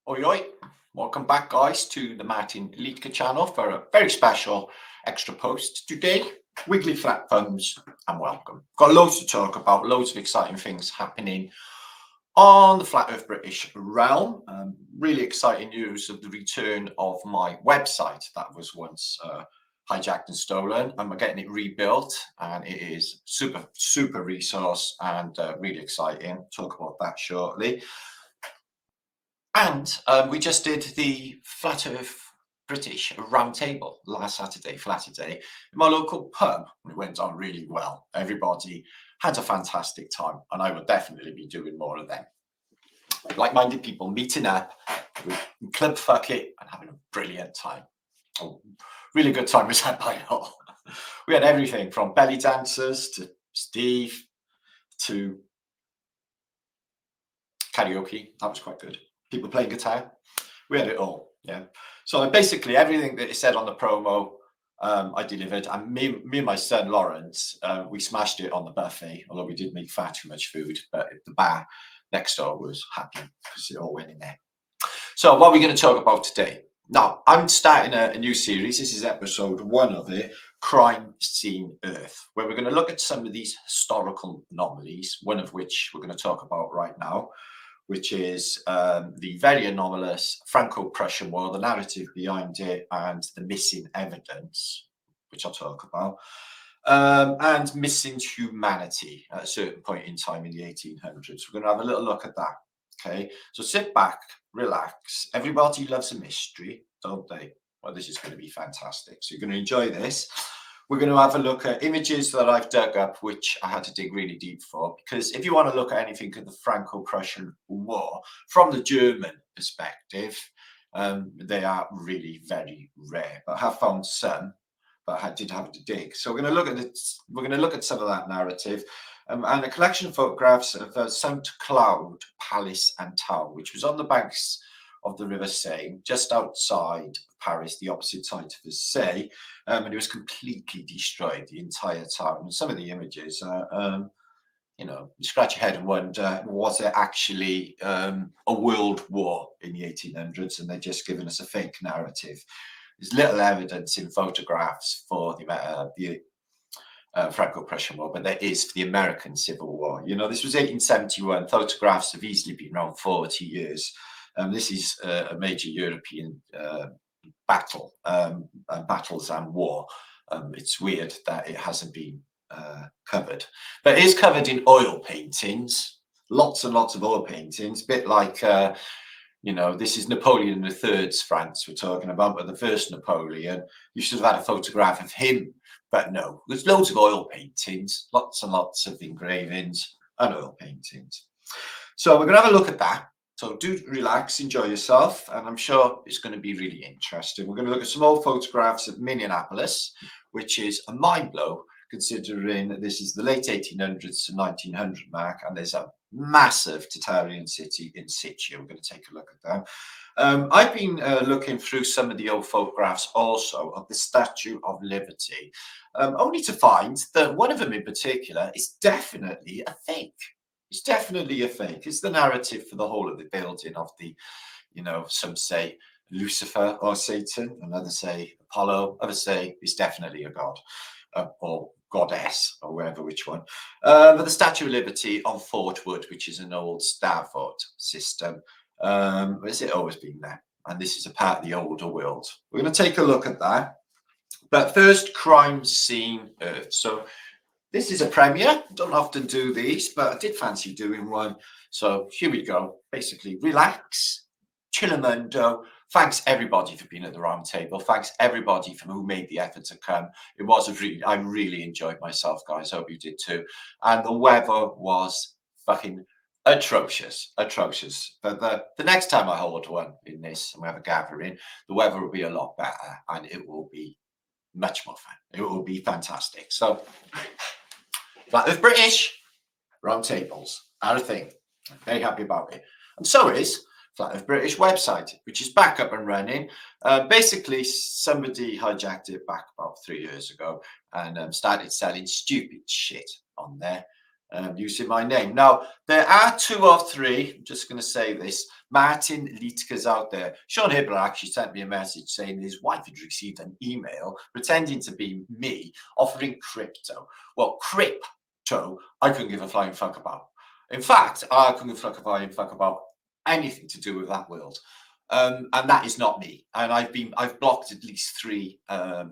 Oi, oi. Welcome back, guys, to the Martinliedtke channel for a very special extra post today. Wiggly flat thumbs and welcome. Got loads to talk about, loads of exciting things happening on the Flat Earth British realm. Really exciting news of the return of my website that was once hijacked and stolen, and we're getting it rebuilt, and it is super resource and really exciting. Talk about that shortly. And we just did the Flat Earth British Round Table last Saturday, Flatterday, in my local pub. It went on really well. Everybody had a fantastic time, and I will definitely be doing more of them. Like-minded people meeting up with Club Fuck It and having a brilliant time. Oh, really good time was had by all. We had everything from belly dancers to Steve to karaoke. That was quite good. People playing guitar. We had it all. Yeah. So basically everything that is said on the promo, I delivered, and me and my son Lawrence, we smashed it on the buffet, although we did make far too much food, but the bar next door was happy because it all went in there. So what are we going to talk about today? Now, I'm starting a new series. This is episode 1 of it, Crime Scene Earth, where we're going to look at some of these historical anomalies, one of which we're going to talk about right now, which is the very anomalous Franco-Prussia War, the narrative behind it, and the missing evidence, which I'll talk about, and missing humanity at a certain point in time in the 1800s. We're going to have a little look at that. Okay, so sit back, relax. Everybody loves a mystery, don't they? Well, this is going to be fantastic. So you're going to enjoy this. We're going to have a look at images that I've dug up, which I had to dig really deep for, because if you want to look at anything of the Franco-Prussian War from the German perspective, they are really very rare. But I have found some, but I did have to dig. So we're going to look at it. We're going to look at some of that narrative, and a collection of photographs of St. Cloud Palace and Tower, which was on the banks of the River Seine, just outside Paris, the opposite side of the Seine, and it was completely destroyed, the entire town. And some of the images, you scratch your head and wonder, was there actually a world war in the 1800s, and they're just giving us a fake narrative? There's little evidence in photographs for the Franco-Prussian War, but there is for the American Civil War. This was 1871. Photographs have easily been around 40 years. This is a major European battle, battles and war. It's weird that it hasn't been covered, but it is covered in oil paintings, lots and lots of oil paintings, a bit like, this is Napoleon III's France we're talking about, but the first Napoleon, you should have had a photograph of him, but no, there's loads of oil paintings, lots and lots of engravings and oil paintings. So we're going to have a look at that. So do relax, enjoy yourself, and I'm sure it's going to be really interesting. We're going to look at some old photographs of Minneapolis, which is a mind blow, considering that this is the late 1800s to 1900 mark, and there's a massive Tartarian city in situ. We're going to take a look at that. I've been looking through some of the old photographs also of the Statue of Liberty, only to find that one of them in particular is definitely a fake. It's definitely a fake. It's the narrative for the whole of the building of the, some say Lucifer or Satan, and others say Apollo, others say it's definitely a god or goddess or which one. But the Statue of Liberty on Fort Wood, which is an old star fort system, has it always been there? And this is a part of the older world. We're going to take a look at that. But first, Crime Scene Earth. So this is a premiere. Don't often do these, but I did fancy doing one. So here we go. Basically, relax, chillamundo. Thanks everybody for being at the round table. Thanks everybody for who made the effort to come. I really enjoyed myself, guys. Hope you did too. And the weather was fucking atrocious. But the next time I hold one in this and we have a gathering, the weather will be a lot better and it will be much more fun. It will be fantastic. So Flat Earth British round tables are a thing. I'm very happy about it. And so is Flat Earth British website, which is back up and running. Basically, somebody hijacked it back about 3 years ago and started selling stupid shit on there. using my name. Now, there are 2 or 3, I'm just going to say this, Martinliedtkes out there. Sean Hibbler actually sent me a message saying his wife had received an email pretending to be me offering crypto. Well, crypto, I couldn't give a flying fuck about. In fact, I couldn't give a flying fuck about anything to do with that world. And that is not me. And I've blocked at least 3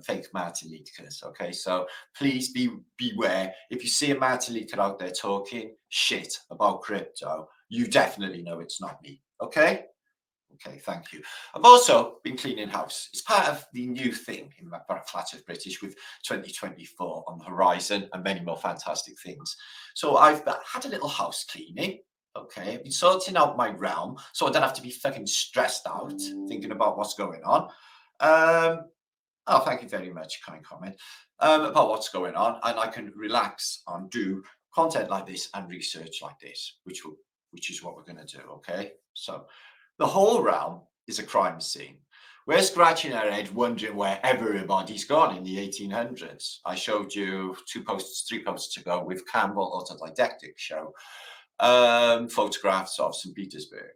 fake Martinliedtkes. Okay, so please beware. If you see a Martinliedtke out there talking shit about crypto, you definitely know it's not me. Okay. Okay, thank you. I've also been cleaning house. It's part of the new thing in Flat Earth British with 2024 on the horizon and many more fantastic things. So I've had a little house cleaning. Okay, I've been sorting out my realm so I don't have to be fucking stressed out thinking about what's going on. Oh, thank you very much, kind comment, about what's going on, and I can relax and do content like this and research like this, which is what we're going to do. Okay, so the whole realm is a crime scene. We're scratching our head wondering where everybody's gone in the 1800s. I showed you 3 posts ago with Campbell Autodidactic show photographs of St. Petersburg,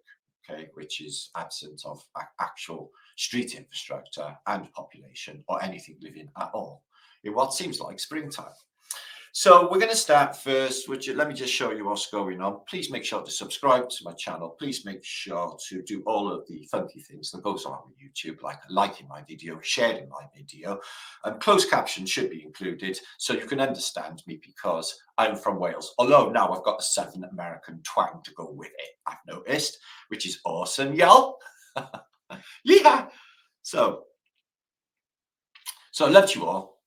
okay, which is absent of actual street infrastructure and population or anything living at all in what seems like springtime. So we're going to start first, let me just show you what's going on. Please make sure to subscribe to my channel. Please make sure to do all of the funky things that goes on with YouTube, like liking my video, sharing my video, and closed captions should be included so you can understand me because I'm from Wales. Although now I've got a Southern American twang to go with it, I've noticed, which is awesome, y'all. Yeah. So I love you all.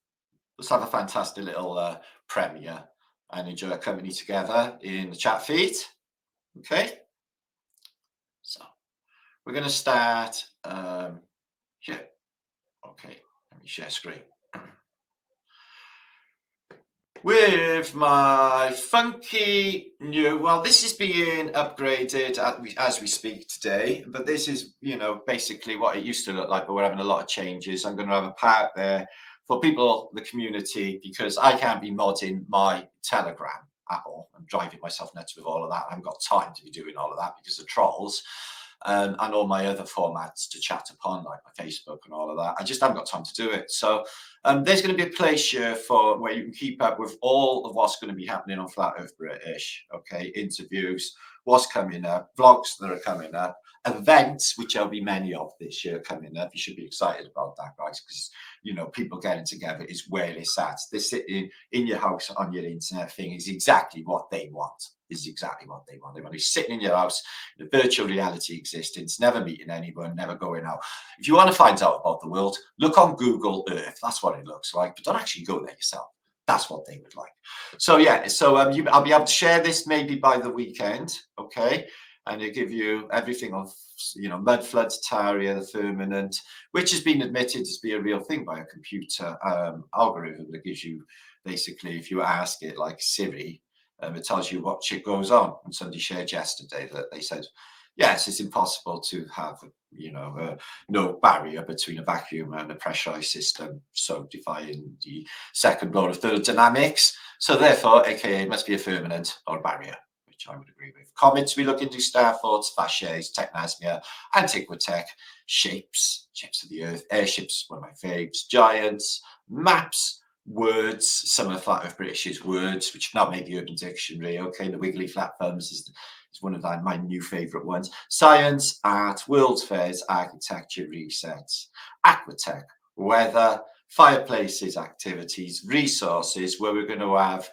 Let's have a fantastic little premiere and enjoy our company together in the chat feed. Okay, so we're going to start here. Okay, let me share screen with my funky new, well, this is being upgraded as we speak today, but this is, you know, basically what it used to look like, but we're having a lot of changes. I'm going to have a part there for people, the community, because I can't be modding my Telegram at all. I'm driving myself nuts with all of that. I haven't got time to be doing all of that because of trolls and all my other formats to chat upon, like my Facebook and all of that. I just haven't got time to do it. So there's going to be a place here for where you can keep up with all of what's going to be happening on Flat Earth British. Okay, interviews, what's coming up, vlogs that are coming up, events, which there'll be many of this year coming up. You should be excited about that, guys, because, you know, people getting together is where it's at. They're sitting in your house on your internet thing is exactly what they want. Is exactly what they want. They want to be sitting in your house in a virtual reality existence, never meeting anyone, never going out. If you want to find out about the world, look on Google Earth. That's what it looks like, but don't actually go there yourself. That's what they would like. So yeah, so I'll be able to share this maybe by the weekend, okay? And it'll give you everything on, you know, mudflood, tartaria, the firmament, which has been admitted to be a real thing by a computer algorithm that gives you, basically, if you ask it like Siri, it tells you what shit goes on. And somebody shared yesterday that they said, yes, it's impossible to have, you know, no barrier between a vacuum and a pressurized system, so defying the second law of thermodynamics. So therefore, AKA, it must be a firmament or a barrier, which I would agree with. Comments, we look into star forts, fasces, technasmia, antiquitech, shapes of the earth, airships, one of my faves, giants, maps, words, some of Flat Earth British's words, which have not made the Urban Dictionary. Okay, the wiggly flat thumbs is one of my new favourite ones. Science, art, world's fairs, architecture, resets, aquatech, weather, fireplaces, activities, resources, where we're going to have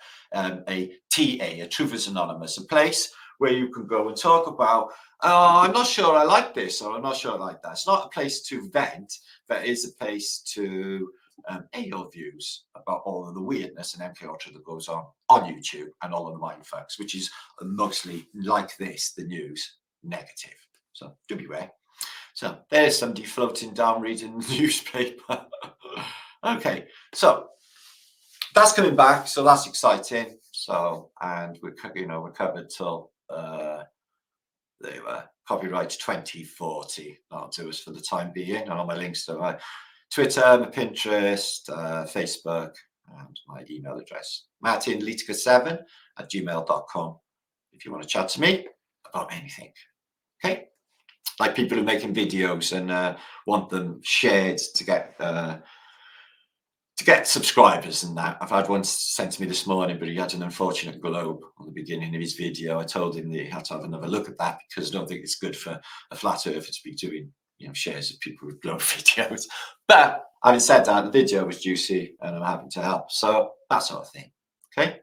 a TA, a Truthers Anonymous, a place where you can go and talk about, oh, I'm not sure I like this, or I'm not sure I like that. It's not a place to vent, but it's a place to air your views about all of the weirdness and MK Ultra that goes on YouTube and all of the mindfucks, which is mostly like this, the news, negative. So do beware. So there's somebody floating down reading the newspaper. Okay, so that's coming back, so that's exciting. So, and we're covered till they were copyright 2040. That'll do us for the time being. And all my links to my Twitter, my Pinterest, Facebook, and my email address, martinliedtke7@gmail.com, if you want to chat to me about anything. Okay, like people who are making videos and want them shared to get subscribers and that. I've had one sent to me this morning, but he had an unfortunate globe on the beginning of his video. I told him that he had to have another look at that because I don't think it's good for a flat earther to be doing, shares of people with globe videos. But having said that, the video was juicy and I'm happy to help. So that sort of thing. Okay.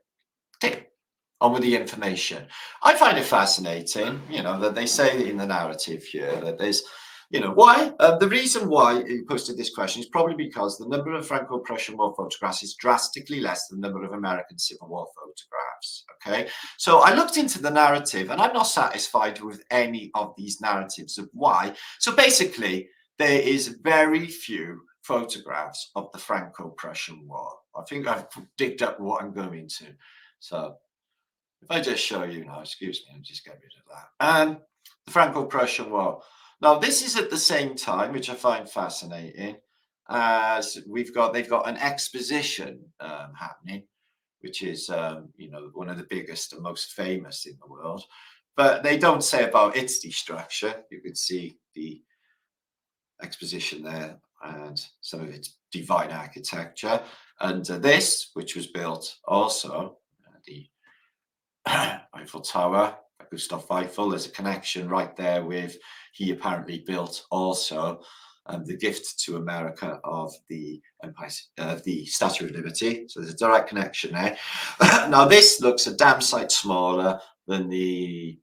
On with the information. I find it fascinating, that they say in the narrative here that there's, why? The reason why he posted this question is probably because the number of Franco-Prussian War photographs is drastically less than the number of American Civil War photographs. Okay, so I looked into the narrative and I'm not satisfied with any of these narratives of why. So basically, there is very few photographs of the Franco-Prussian War. I think I've digged up what I'm going to. So if I just show you now, excuse me, I'll just get rid of that. And the Franco-Prussian War. Now, this is at the same time, which I find fascinating, as they've got an exposition happening, which is, one of the biggest and most famous in the world. But they don't say about its destruction. You could see the exposition there and some of its divine architecture. And this, which was built also, the Eiffel Tower, Gustav Eiffel. There's a connection right there with he apparently built also the gift to America of the Empire, the Statue of Liberty. So there's a direct connection there. Now this looks a damn sight smaller than the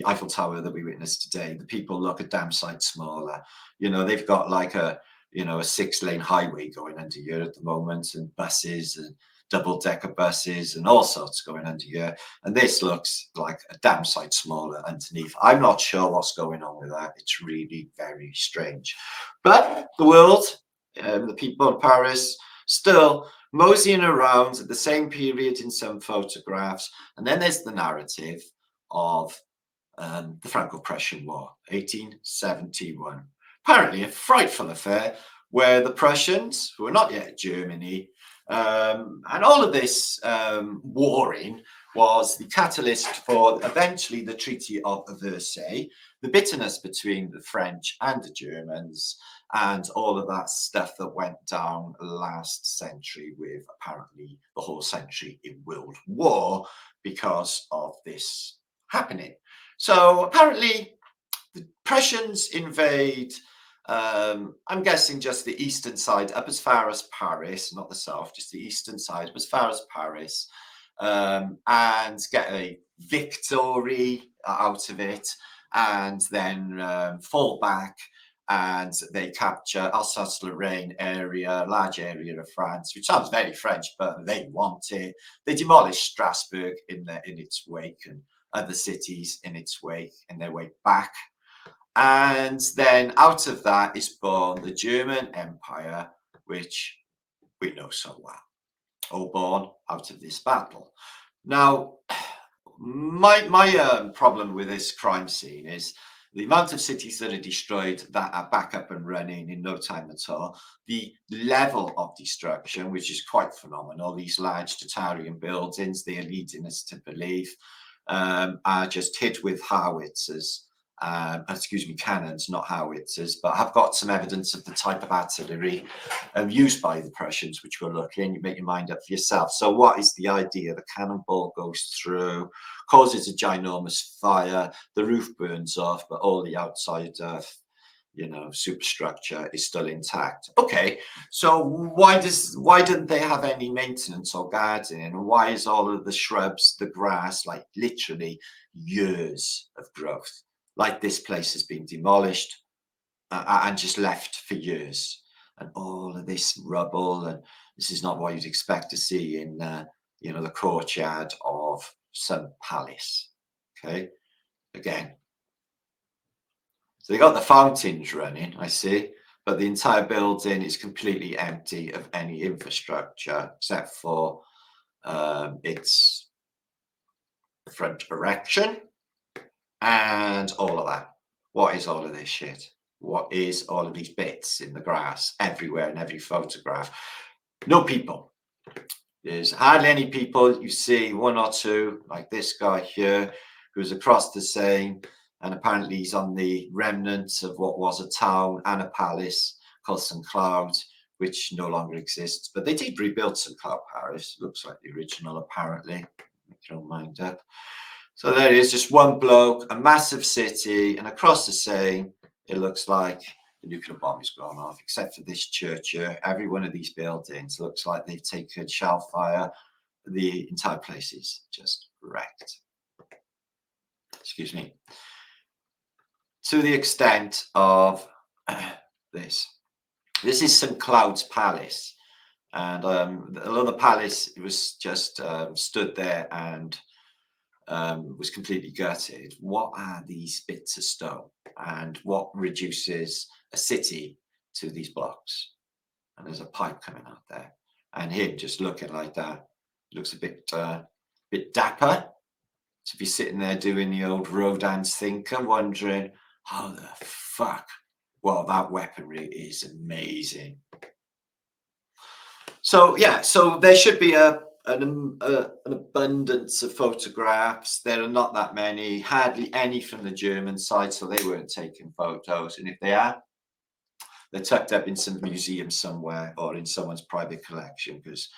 Eiffel Tower that we witnessed today. The people look a damn sight smaller. They've got like a 6-lane highway going under here at the moment, and buses and double-decker buses and all sorts going under here. And this looks like a damn sight smaller underneath. I'm not sure what's going on with that. It's really very strange. But the world, the people in Paris, still moseying around at the same period in some photographs. And then there's the narrative of the Franco-Prussian War, 1871. Apparently a frightful affair where the Prussians, who are not yet Germany, and all of this warring was the catalyst for eventually the Treaty of Versailles, the bitterness between the French and the Germans, and all of that stuff that went down last century with apparently the whole century in World War because of this happening. So apparently the Prussians invade, I'm guessing just the eastern side, up as far as Paris, not the south, just the eastern side, up as far as Paris, and get a victory out of it, and then fall back, and they capture Alsace-Lorraine area, large area of France, which sounds very French, but they want it. They demolish Strasbourg in its wake, and other cities in its wake, in their way back. And then out of that is born the German Empire, which we know so well, all born out of this battle. Now, my problem with this crime scene is the amount of cities that are destroyed that are back up and running in no time at all, the level of destruction, which is quite phenomenal. These large Tartarian buildings, they are leading us to believe, are just hit with howitzers. Cannons, not howitzers, but I've got some evidence of the type of artillery used by the Prussians, which we're looking. You make your mind up for yourself. So what is the idea? The cannonball goes through, causes a ginormous fire, the roof burns off, but all the outside superstructure is still intact. Okay, so why didn't they have any maintenance or gardening? Why is all of the shrubs, the grass, like literally years of growth? Like this place has been demolished and just left for years, and all of this rubble, and this is not what you'd expect to see in the courtyard of some palace. Okay, again, so they got the fountains running, I see, but the entire building is completely empty of any infrastructure except for its front erection. And all of that. What is all of this shit? What is all of these bits in the grass everywhere in every photograph? No people. There's hardly any people. You see one or two, like this guy here, who's across the Seine, and apparently he's on the remnants of what was a town and a palace called St. Cloud, which no longer exists. But they did rebuild St. Cloud Paris. Looks like the original, apparently. Make your own mind up. So there it is, just one bloke, a massive city, and across the Seine, it looks like the nuclear bomb has gone off, except for this church here. Every one of these buildings looks like they've taken shell fire. The entire place is just wrecked. Excuse me. To the extent of this. This is St. Cloud's Palace. And although the palace was just stood there and was completely gutted, what are these bits of stone? And what reduces a city to these blocks? And there's a pipe coming out there, and him just looking like that looks a bit dapper to be sitting there doing the old Rodin's thinker, wondering how the fuck. Well, that weaponry is amazing. So yeah, so there should be an abundance of photographs. There are not that many, hardly any from the German side, so they weren't taking photos. And if they are, they're tucked up in some museum somewhere or in someone's private collection, because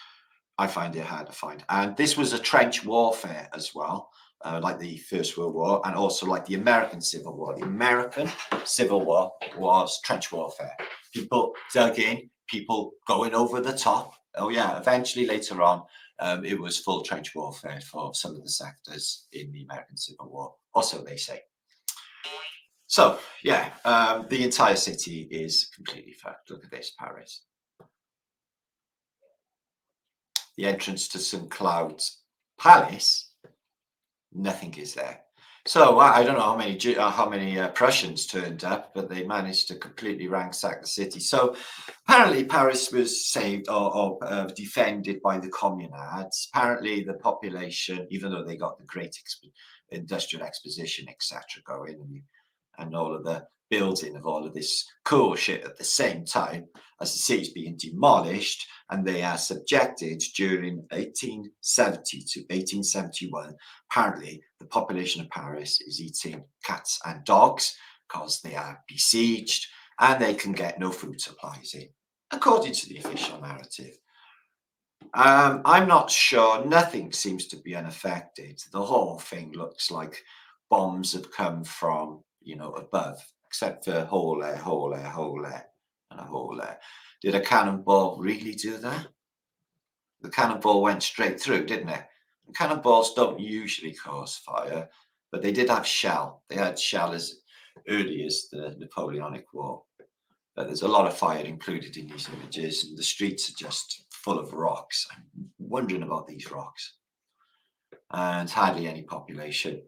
I find it hard to find. And this was a trench warfare as well, like the First World War, and also like the American Civil War. The American Civil War was trench warfare. People dug in, people going over the top. Oh yeah, eventually later on, it was full trench warfare for some of the sectors in the American Civil War, also they say. So yeah, the entire city is completely fucked. Look at this, Paris. The entrance to St. Cloud's Palace, nothing is there. So I don't know how many Prussians turned up, but they managed to completely ransack the city. So apparently Paris was saved or defended by the communards. Apparently the population, even though they got the great industrial exposition, etc., going, and all of the building of all of this cool shit at the same time as the city's being demolished, and they are subjected during 1870 to 1871. Apparently, the population of Paris is eating cats and dogs because they are besieged and they can get no food supplies in, according to the official narrative. I'm not sure. Nothing seems to be unaffected. The whole thing looks like bombs have come from, above, except for hole there, hole there, hole there, and a hole there. Did a cannonball really do that? The cannonball went straight through, didn't it? And cannonballs don't usually cause fire, but they did have shell. They had shell as early as the Napoleonic War. But there's a lot of fire included in these images, and the streets are just full of rocks. I'm wondering about these rocks. And hardly any population.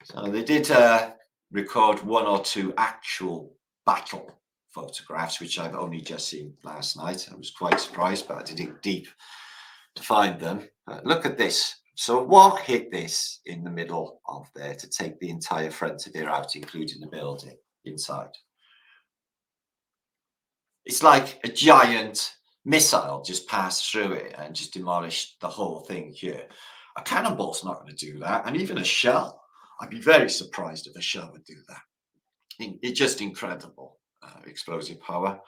So they did record one or two actual battle photographs, which I've only just seen last night. I was quite surprised, but I had to dig deep to find them. Look at this. So what hit this in the middle of there to take the entire front of it out, including the building inside? It's like a giant missile just passed through it and just demolished the whole thing here. A cannonball's not going to do that, and even a shell. I'd be very surprised if a shell would do that. It's just incredible explosive power.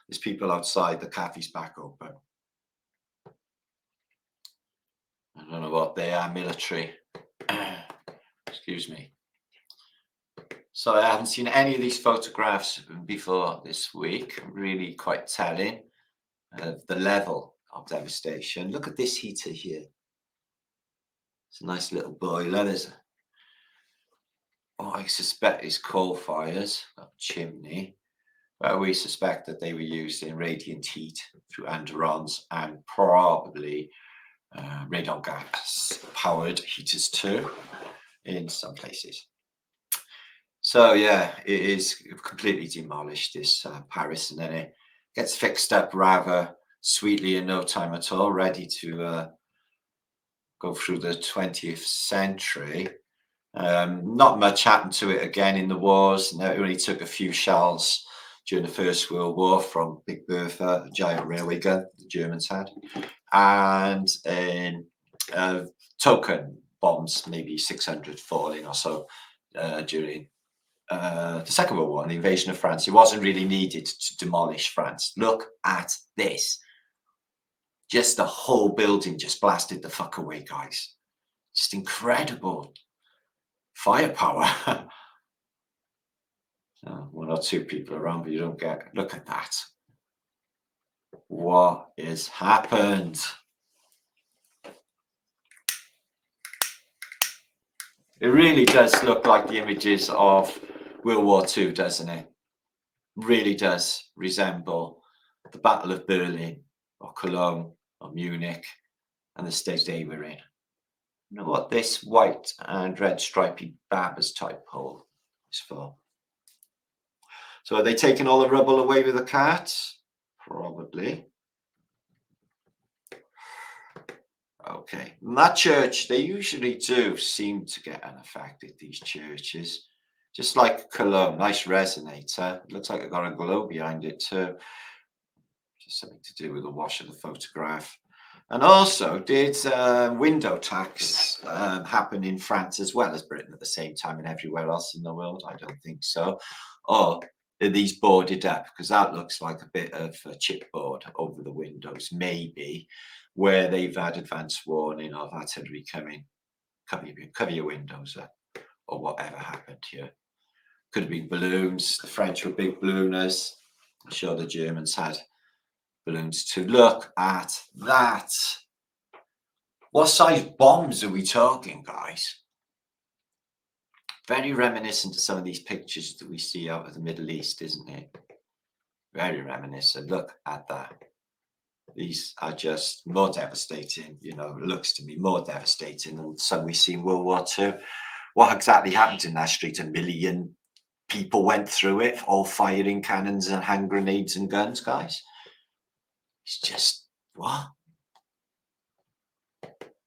There's people outside, the cafe's back open. I don't know what they are, military. Excuse me. So I haven't seen any of these photographs before this week. Really quite telling of the level of devastation. Look at this heater here. It's a nice little boiler. There's I suspect it's coal fires, a chimney. We suspect that they were used in radiant heat through anderons and probably radon gas powered heaters too in some places. So yeah, it is completely demolished, this Paris, and then it gets fixed up rather sweetly in no time at all, ready to go through the 20th century. Not much happened to it again in the wars. No, it only took a few shells during the First World War from Big Bertha, a giant railway gun the Germans had, and in token bombs, maybe 600 falling or so during the Second World War, the invasion of France. It wasn't really needed to demolish France. Look at this. Just the whole building just blasted the fuck away, guys. Just incredible firepower. One or two people around, but you don't get. Look at that. What has happened? It really does look like the images of World War II, doesn't it? Really does resemble the Battle of Berlin or Cologne or Munich and the state they were in. You know what this white and red stripy Babbers type hole is for? So are they taking all the rubble away with the carts? Probably. Okay, and that church, they usually do seem to get unaffected, these churches. Just like Cologne, nice resonator. It looks like it's got a glow behind it too. Just something to do with the wash of the photograph. And also, did window tax happen in France as well as Britain at the same time and everywhere else in the world? I don't think so. Or are these boarded up? Because that looks like a bit of a chipboard over the windows, maybe, where they've had advance warning of artillery coming. Cover your windows up, or whatever happened here. Could have been balloons. The French were big ballooners. I'm sure the Germans had balloons too. Look at that. What size bombs are we talking, guys? Very reminiscent to some of these pictures that we see out of the Middle East, isn't it? Very reminiscent. Look at that. These are just more devastating, you know, it looks to me more devastating than some we see in World War II. What exactly happened in that street? 1 million people went through it, all firing cannons and hand grenades and guns, guys. It's just, what?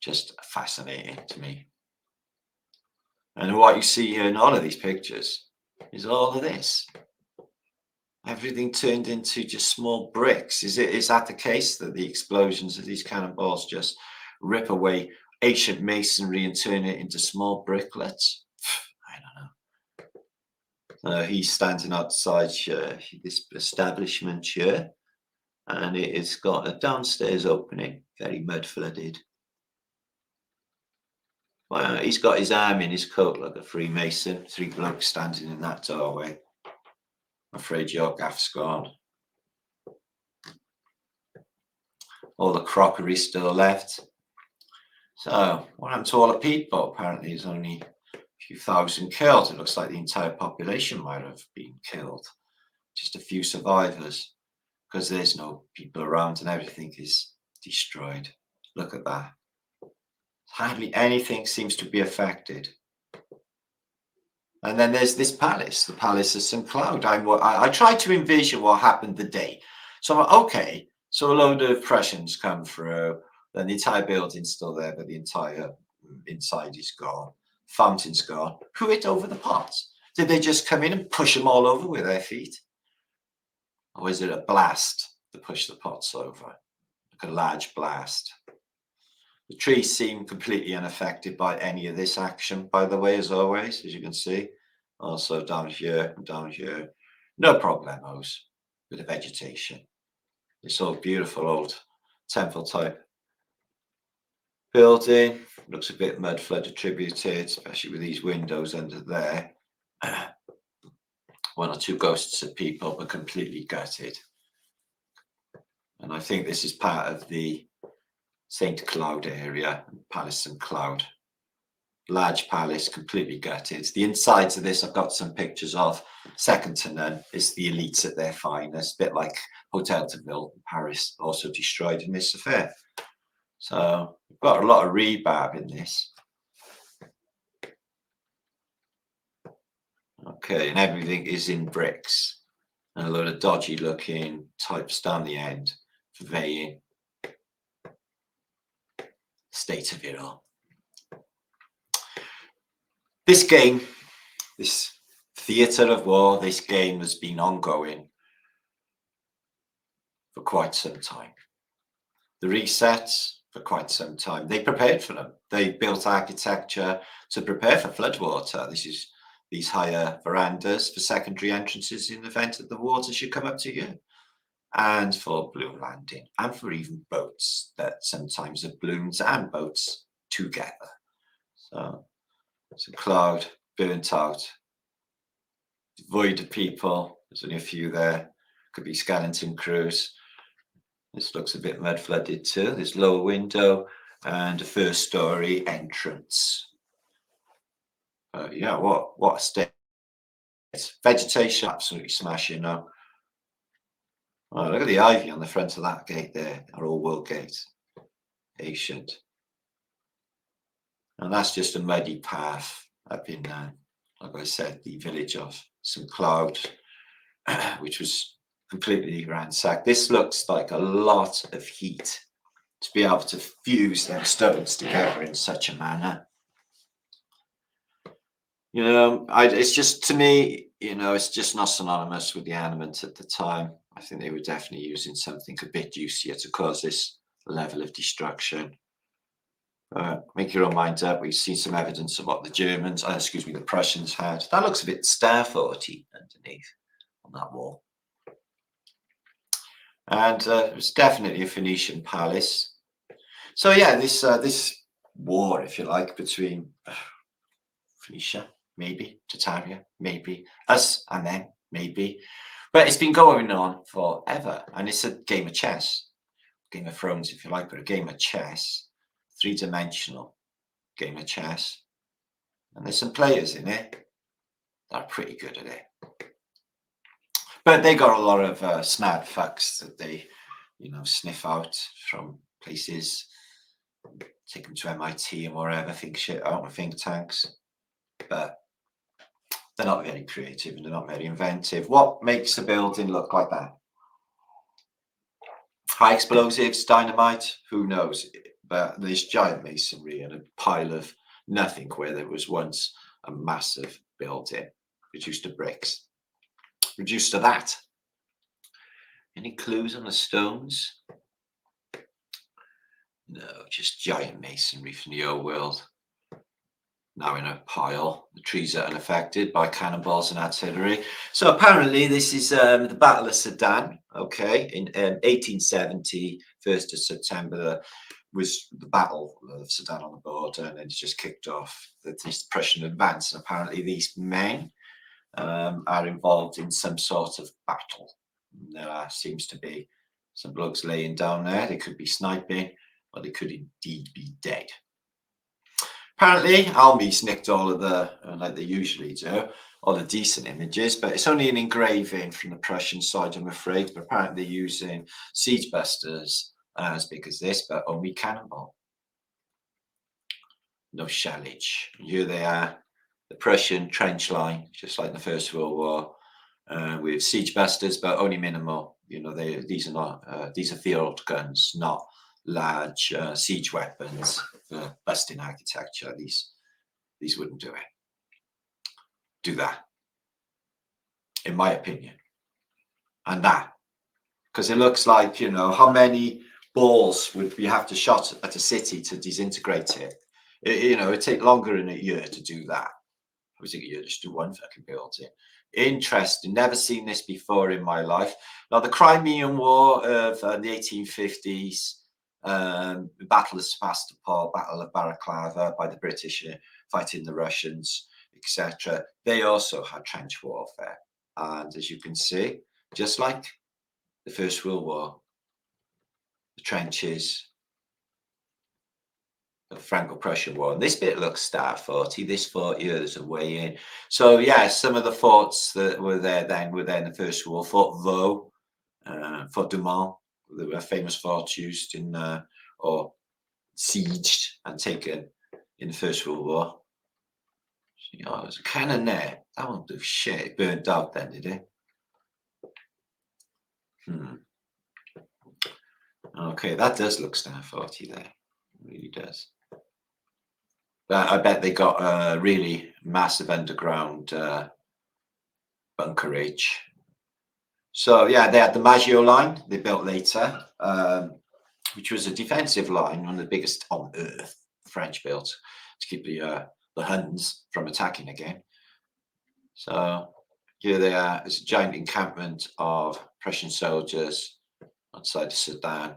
Just fascinating to me. And what you see here in all of these pictures is all of this. Everything turned into just small bricks. Is that the case, that the explosions of these cannonballs just rip away ancient masonry and turn it into small bricklets? I don't know. He's standing outside this establishment here, and it has got a downstairs opening, very mud flooded. Well, he's got his arm in his coat like a Freemason. 3 blokes standing in that doorway. I'm afraid your gaff's gone. All the crockery still left. So what happened to all the people? Apparently there's only a few thousand killed. It looks like the entire population might have been killed. Just a few survivors, because there's no people around and everything is destroyed. Look at that. Hardly anything seems to be affected. And then there's this palace, the Palace of St. Cloud. I tried to envision what happened the day. So I'm like, okay, so a load of Prussians come through, then the entire building's still there, but the entire inside is gone. Fountain's gone. Who hit over the pots? Did they just come in and push them all over with their feet? Or is it a blast to push the pots over? Like a large blast. The trees seem completely unaffected by any of this action, by the way, as always, as you can see. Also down here and down here. No problemos with the vegetation. It's all beautiful old temple type building. Looks a bit mud flood attributed, especially with these windows under there. 1 or 2 ghosts of people, but completely gutted. And I think this is part of the St. Cloud area, Palace St. Cloud. Large palace, completely gutted. The insides of this I've got some pictures of. Second to none. It's the elites at their finest, a bit like Hotel de Ville in Paris, also destroyed in this affair. So we've got a lot of rebarb in this. Okay, and everything is in bricks. And a lot of dodgy looking types down the end, conveying state of it all. This game, this theatre of war, this game has been ongoing for quite some time. The resets for quite some time. They prepared for them. They built architecture to prepare for floodwater. This is these higher verandas for secondary entrances in the event that the water should come up to you, and for balloon landing, and for even boats that sometimes have balloons and boats together. So it's a cloud burnt out, devoid of people. There's only a few there. Could be skeleton crews. This looks a bit mud flooded too. This lower window and a first story entrance. Yeah, what a state. Vegetation absolutely smashing now. Oh, look at the ivy on the front of that gate there, our old world gate. Ancient. And that's just a muddy path up in, like I said, the village of St. Cloud, which was completely ransacked. This looks like a lot of heat to be able to fuse them stones together in such a manner. You know, it's just, to me, you know, it's just not synonymous with the animate at the time. I think they were definitely using something a bit juicier to cause this level of destruction. Make your own mind up. We've seen some evidence of what the Germans, excuse me, the Prussians had. That looks a bit Starforty underneath on that wall. And it was definitely a Phoenician palace. So yeah, this war, if you like, between Phoenicia, maybe, Tartaria, maybe, us and them, maybe. But it's been going on forever. And it's a game of chess. Game of Thrones, if you like, but a game of chess. Three-dimensional game of chess. And there's some players in it that are pretty good at it. But they got a lot of smart facts that they, you know, sniff out from places, take them to MIT and wherever, think shit out of think tanks. But they're not very creative and they're not very inventive. What makes a building look like that? High explosives, dynamite, who knows? But there's giant masonry and a pile of nothing where there was once a massive building reduced to bricks. Reduced to that. Any clues on the stones? No, just giant masonry from the old world. Now in a pile. The trees are unaffected by cannonballs and artillery. So apparently this is the Battle of Sedan. Okay, in 1870, 1st of September, was the Battle of Sedan on the border, and it just kicked off this Prussian advance. And apparently these men are involved in some sort of battle. There seems to be some blokes laying down there. They could be sniping, or they could indeed be dead. Apparently, armies nicked all of the, like they usually do, all the decent images, but it's only an engraving from the Prussian side, I'm afraid. But apparently they're using siege busters as big as this, but only cannonball. No shellage. Here they are, the Prussian trench line, just like in the First World War, with siege busters, but only minimal. You know, these are not, these are field guns, not large siege weapons for busting architecture. These wouldn't do it. Do that, in my opinion. And that, because it looks like, you know, how many balls would we have to shot at a city to disintegrate it? You know, it'd take longer than a year to do that. I would think a year just do one fucking building. Interesting. Never seen this before in my life. Now, the Crimean War of the 1850s, the Battle of Sebastopol, Battle of Balaclava by the British fighting the Russians, etc. They also had trench warfare. And as you can see, just like the First World War, the trenches, the Franco-Prussia War. And this bit looks Starforty. This fort here, there's a way in. So yeah, some of the forts that were there then were there in the First War. Fort Vaux, Fort du Mans, there were famous forts used in or sieged and taken in the First World War. You know, there's a cannon there. That won't do shit. It burnt out then, did it? Okay, that does look Starforty there. It really does. But I bet they got a really massive underground bunkerage. So yeah, they had the Maggio line they built later, which was a defensive line, one of the biggest on earth. The French built to keep the Huns from attacking again. So here they are. It's a giant encampment of Prussian soldiers outside of Sedan,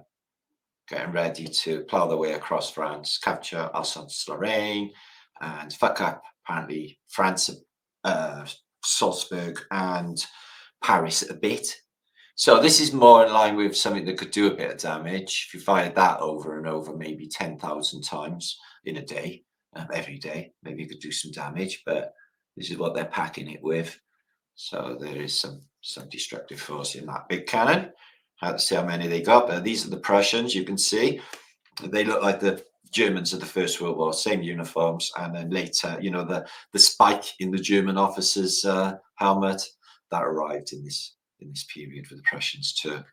getting ready to plough their way across France, capture Alsace-Lorraine, and fuck up apparently France, Salzburg, and Paris a bit. So this is more in line with something that could do a bit of damage. If you fired that over and over, maybe 10,000 times in a day, every day, maybe you could do some damage. But this is what they're packing it with. So there is some destructive force in that big cannon. Hard to see how many they got, but these are the Prussians. You can see they look like the Germans of the First World War, same uniforms, and then later, you know, the spike in the German officer's helmet that arrived in this period for the Prussians too.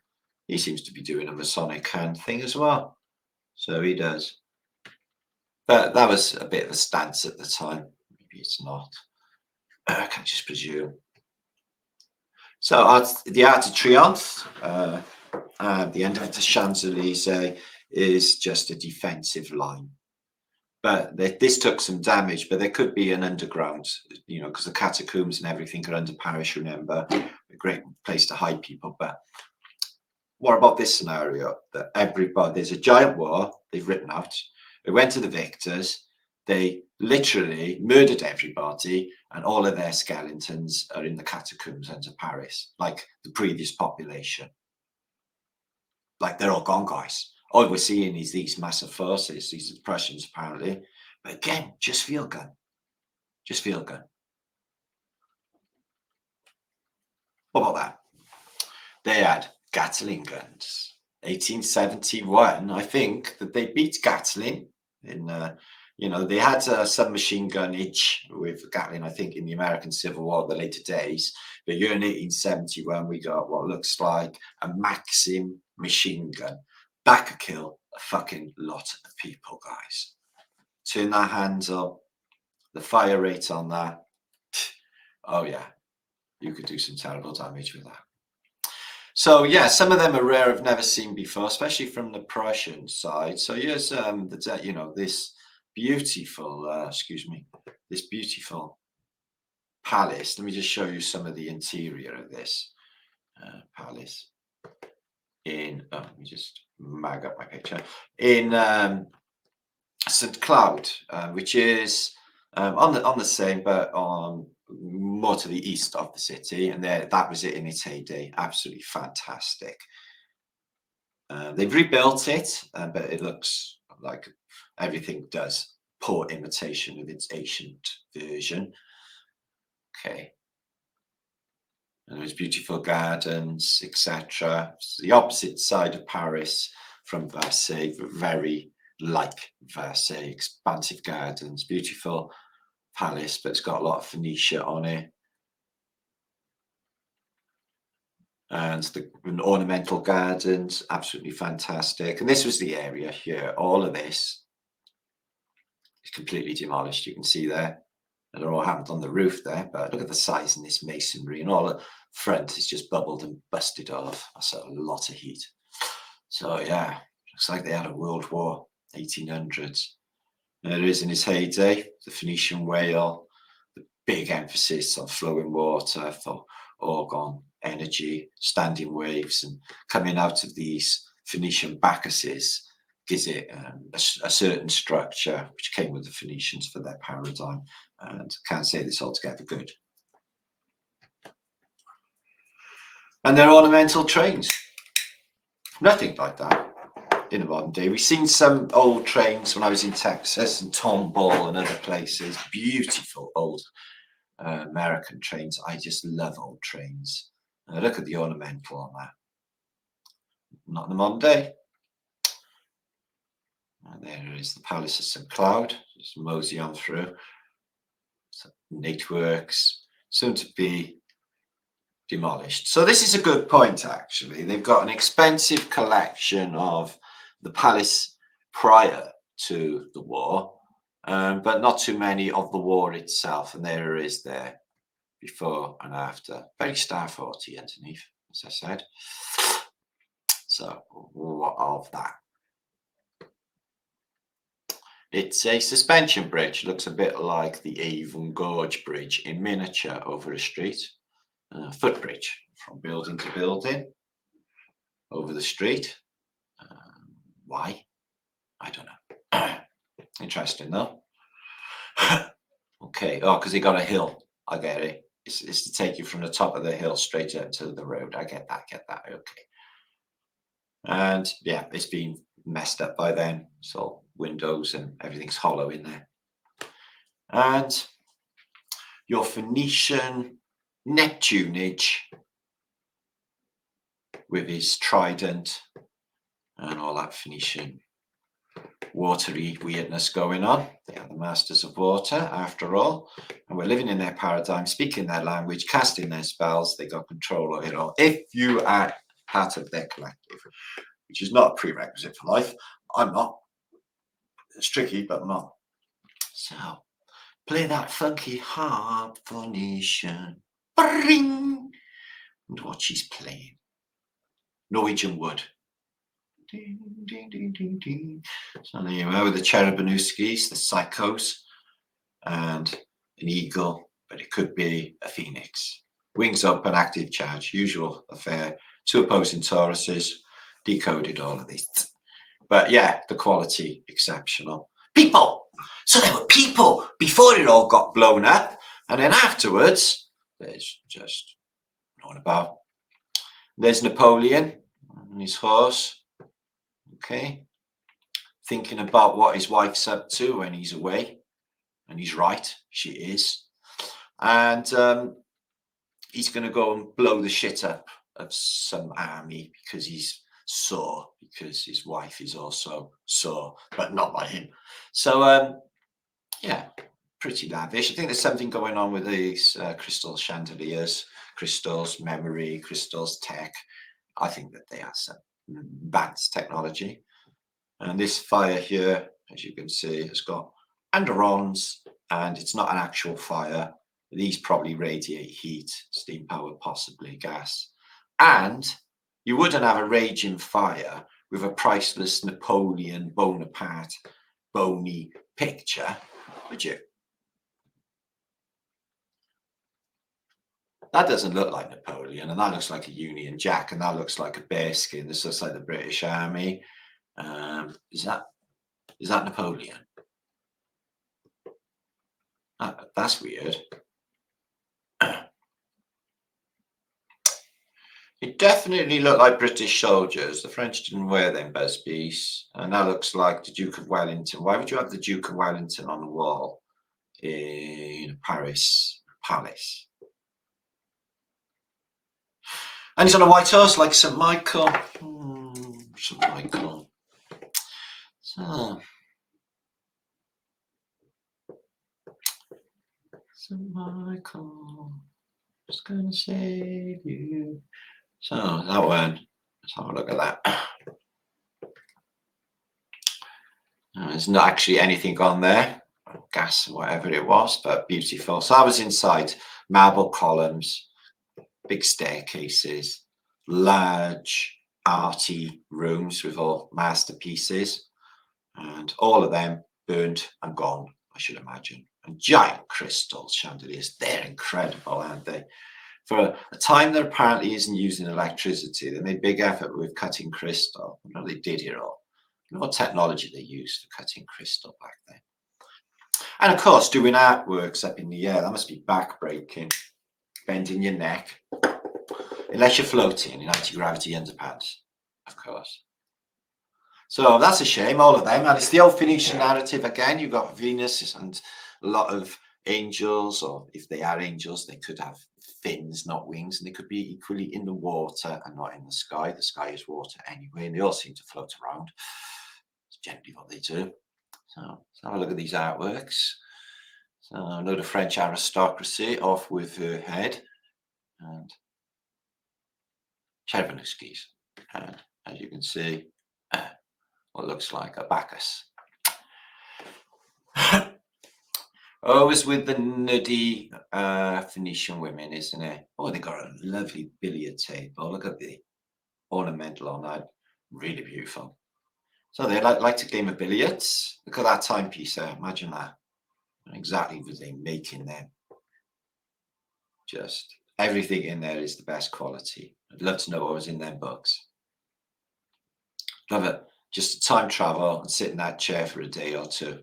He seems to be doing a Masonic hand thing as well, so he does. But that was a bit of a stance at the time. Maybe it's not. I can just presume. So the Arc de Triomphe, at the end of the Champs-Élysées, is just a defensive line. But this took some damage, but there could be an underground, you know, because the catacombs and everything are under Paris, remember, a great place to hide people. But what about this scenario? That there's a giant war they've written out. They went to the victors. They literally murdered everybody, and all of their skeletons are in the catacombs under Paris, like the previous population. Like they're all gone, guys. All we're seeing is these massive forces, these are the Prussians apparently. But again, just field gun. Just field gun. What about that? They had Gatling guns. 1871, I think that they beat Gatling in, you know, they had a submachine gun itch with Gatling, I think, in the American Civil War, the later days. But here in 1871, we got what looks like a Maxim machine gun. That could kill a fucking lot of people, guys. Turn that handle, the fire rate on that. Oh yeah, you could do some terrible damage with that. So yeah, some of them are rare, I've never seen before, especially from the Prussian side. So here's you know, this beautiful, this beautiful palace. Let me just show you some of the interior of this palace. Let me just mag up my picture. In St. Cloud, which is on the same, but on more to the east of the city, and that was it in its heyday. Absolutely fantastic. They've rebuilt it, but it looks like everything does poor imitation of its ancient version. Okay. And there's beautiful gardens, etc. It's the opposite side of Paris from Versailles, but very like Versailles. Expansive gardens, beautiful palace, but it's got a lot of Phoenicia on it. And the ornamental gardens, absolutely fantastic. And this was the area here. All of this is completely demolished. You can see there. And they're all happened on the roof there, but look at the size in this masonry, and all the front is just bubbled and busted off. That's a lot of heat. So yeah, looks like they had a world war, 1800s. There it is in its heyday, the Phoenician whale, the big emphasis on flowing water for organ energy, standing waves, and coming out of these Phoenician Bacchuses gives it a certain structure which came with the Phoenicians for their paradigm, and can't say this altogether good. And their ornamental trains, nothing like that in the modern day. We've seen some old trains when I was in Texas and Tomball and other places, beautiful old American trains. I just love old trains. Look at the ornamental on that. Not in the modern day. And there is the Palace of St. Cloud. Just mosey on through. Nateworks, soon to be demolished. So this is a good point, actually. They've got an expensive collection of the palace prior to the war, but not too many of the war itself. And there is there before and after. Very Star 40 underneath. as I said. So what of that? It's a suspension bridge. Looks a bit like the Avon Gorge Bridge in miniature over a street. Footbridge from building to building over the street. Why? I don't know. Interesting though. Okay. Oh, because he got a hill. I get it. It's to take you from the top of the hill straight up to the road. I get that. Okay. And yeah, it's been messed up by then. So windows and everything's hollow in there. And your Phoenician Neptunage with his trident and all that Phoenician watery weirdness going on. They are the masters of water, after all, and we're living in their paradigm, speaking their language, casting their spells. They got control of it all. If you are part of their collective, which is not a prerequisite for life. I'm not. It's tricky, but I'm not. So, play that funky harp Phoenician. Bring! And what she's playing. Norwegian wood. Ding, ding, ding, ding, ding. So there you are with the Cherubinuskis, the psychos, and an eagle, but it could be a phoenix. Wings up, an active charge, usual affair. 2 opposing Tauruses, decoded all of this. But yeah, the quality exceptional. People. So there were people before it all got blown up, and then afterwards, there's just known about. There's Napoleon and his horse. Okay, thinking about what his wife's up to when he's away, and he's right, she is, and he's going to go and blow the shit up of some army because he's sore, because his wife is also sore, but not by him. So yeah, pretty lavish. I think there's something going on with these crystal chandeliers, crystals, memory, crystals, tech. I think that they are some advanced technology. And this fire here, as you can see, has got anderons, and it's not an actual fire. These probably radiate heat, steam power, possibly gas. And you wouldn't have a raging fire with a priceless Napoleon Bonaparte bony picture, would you? That doesn't look like Napoleon, and that looks like a Union Jack, and that looks like a bearskin. This looks like the British Army. Is that Napoleon? That's weird. It definitely looked like British soldiers. The French didn't wear them busbies, and that looks like the Duke of Wellington. Why would you have the Duke of Wellington on the wall in Paris Palace? And he's on a white horse like St. Michael. St. Michael. So, St. Michael is going to save you. So that one, let's have a look at that. There's not actually anything on there, gas or whatever it was, but beautiful. So I was inside, marble columns, big staircases, large arty rooms with all masterpieces, and all of them burned and gone, I should imagine. And giant crystal chandeliers, they're incredible, aren't they? For a time that apparently isn't using electricity, they made big effort with cutting crystal. I know they did it all. I know what technology they used for cutting crystal back then. And of course, doing artworks up in the air, that must be back-breaking, bending your neck. Unless you're floating in anti-gravity underpants, of course. So that's a shame, all of them. And it's the old Phoenician narrative again. You've got Venus and a lot of angels, or if they are angels, they could have fins, not wings, and they could be equally in the water and not in the sky. The sky is water anyway, and they all seem to float around. It's generally what they do. So let's have a look at these artworks. So I know the French aristocracy off with her head, and Cherubinuskis, and as you can see, what looks like a Bacchus. Oh, it's with the nutty Phoenician women, isn't it? Oh, they got a lovely billiard table. Look at the ornamental on that. Really beautiful. So they like to game of billiards. Look at that timepiece there. Imagine that. Exactly what they make in there. Just everything in there is the best quality. I'd love to know what was in them books. Love it. Just time travel and sit in that chair for a day or two.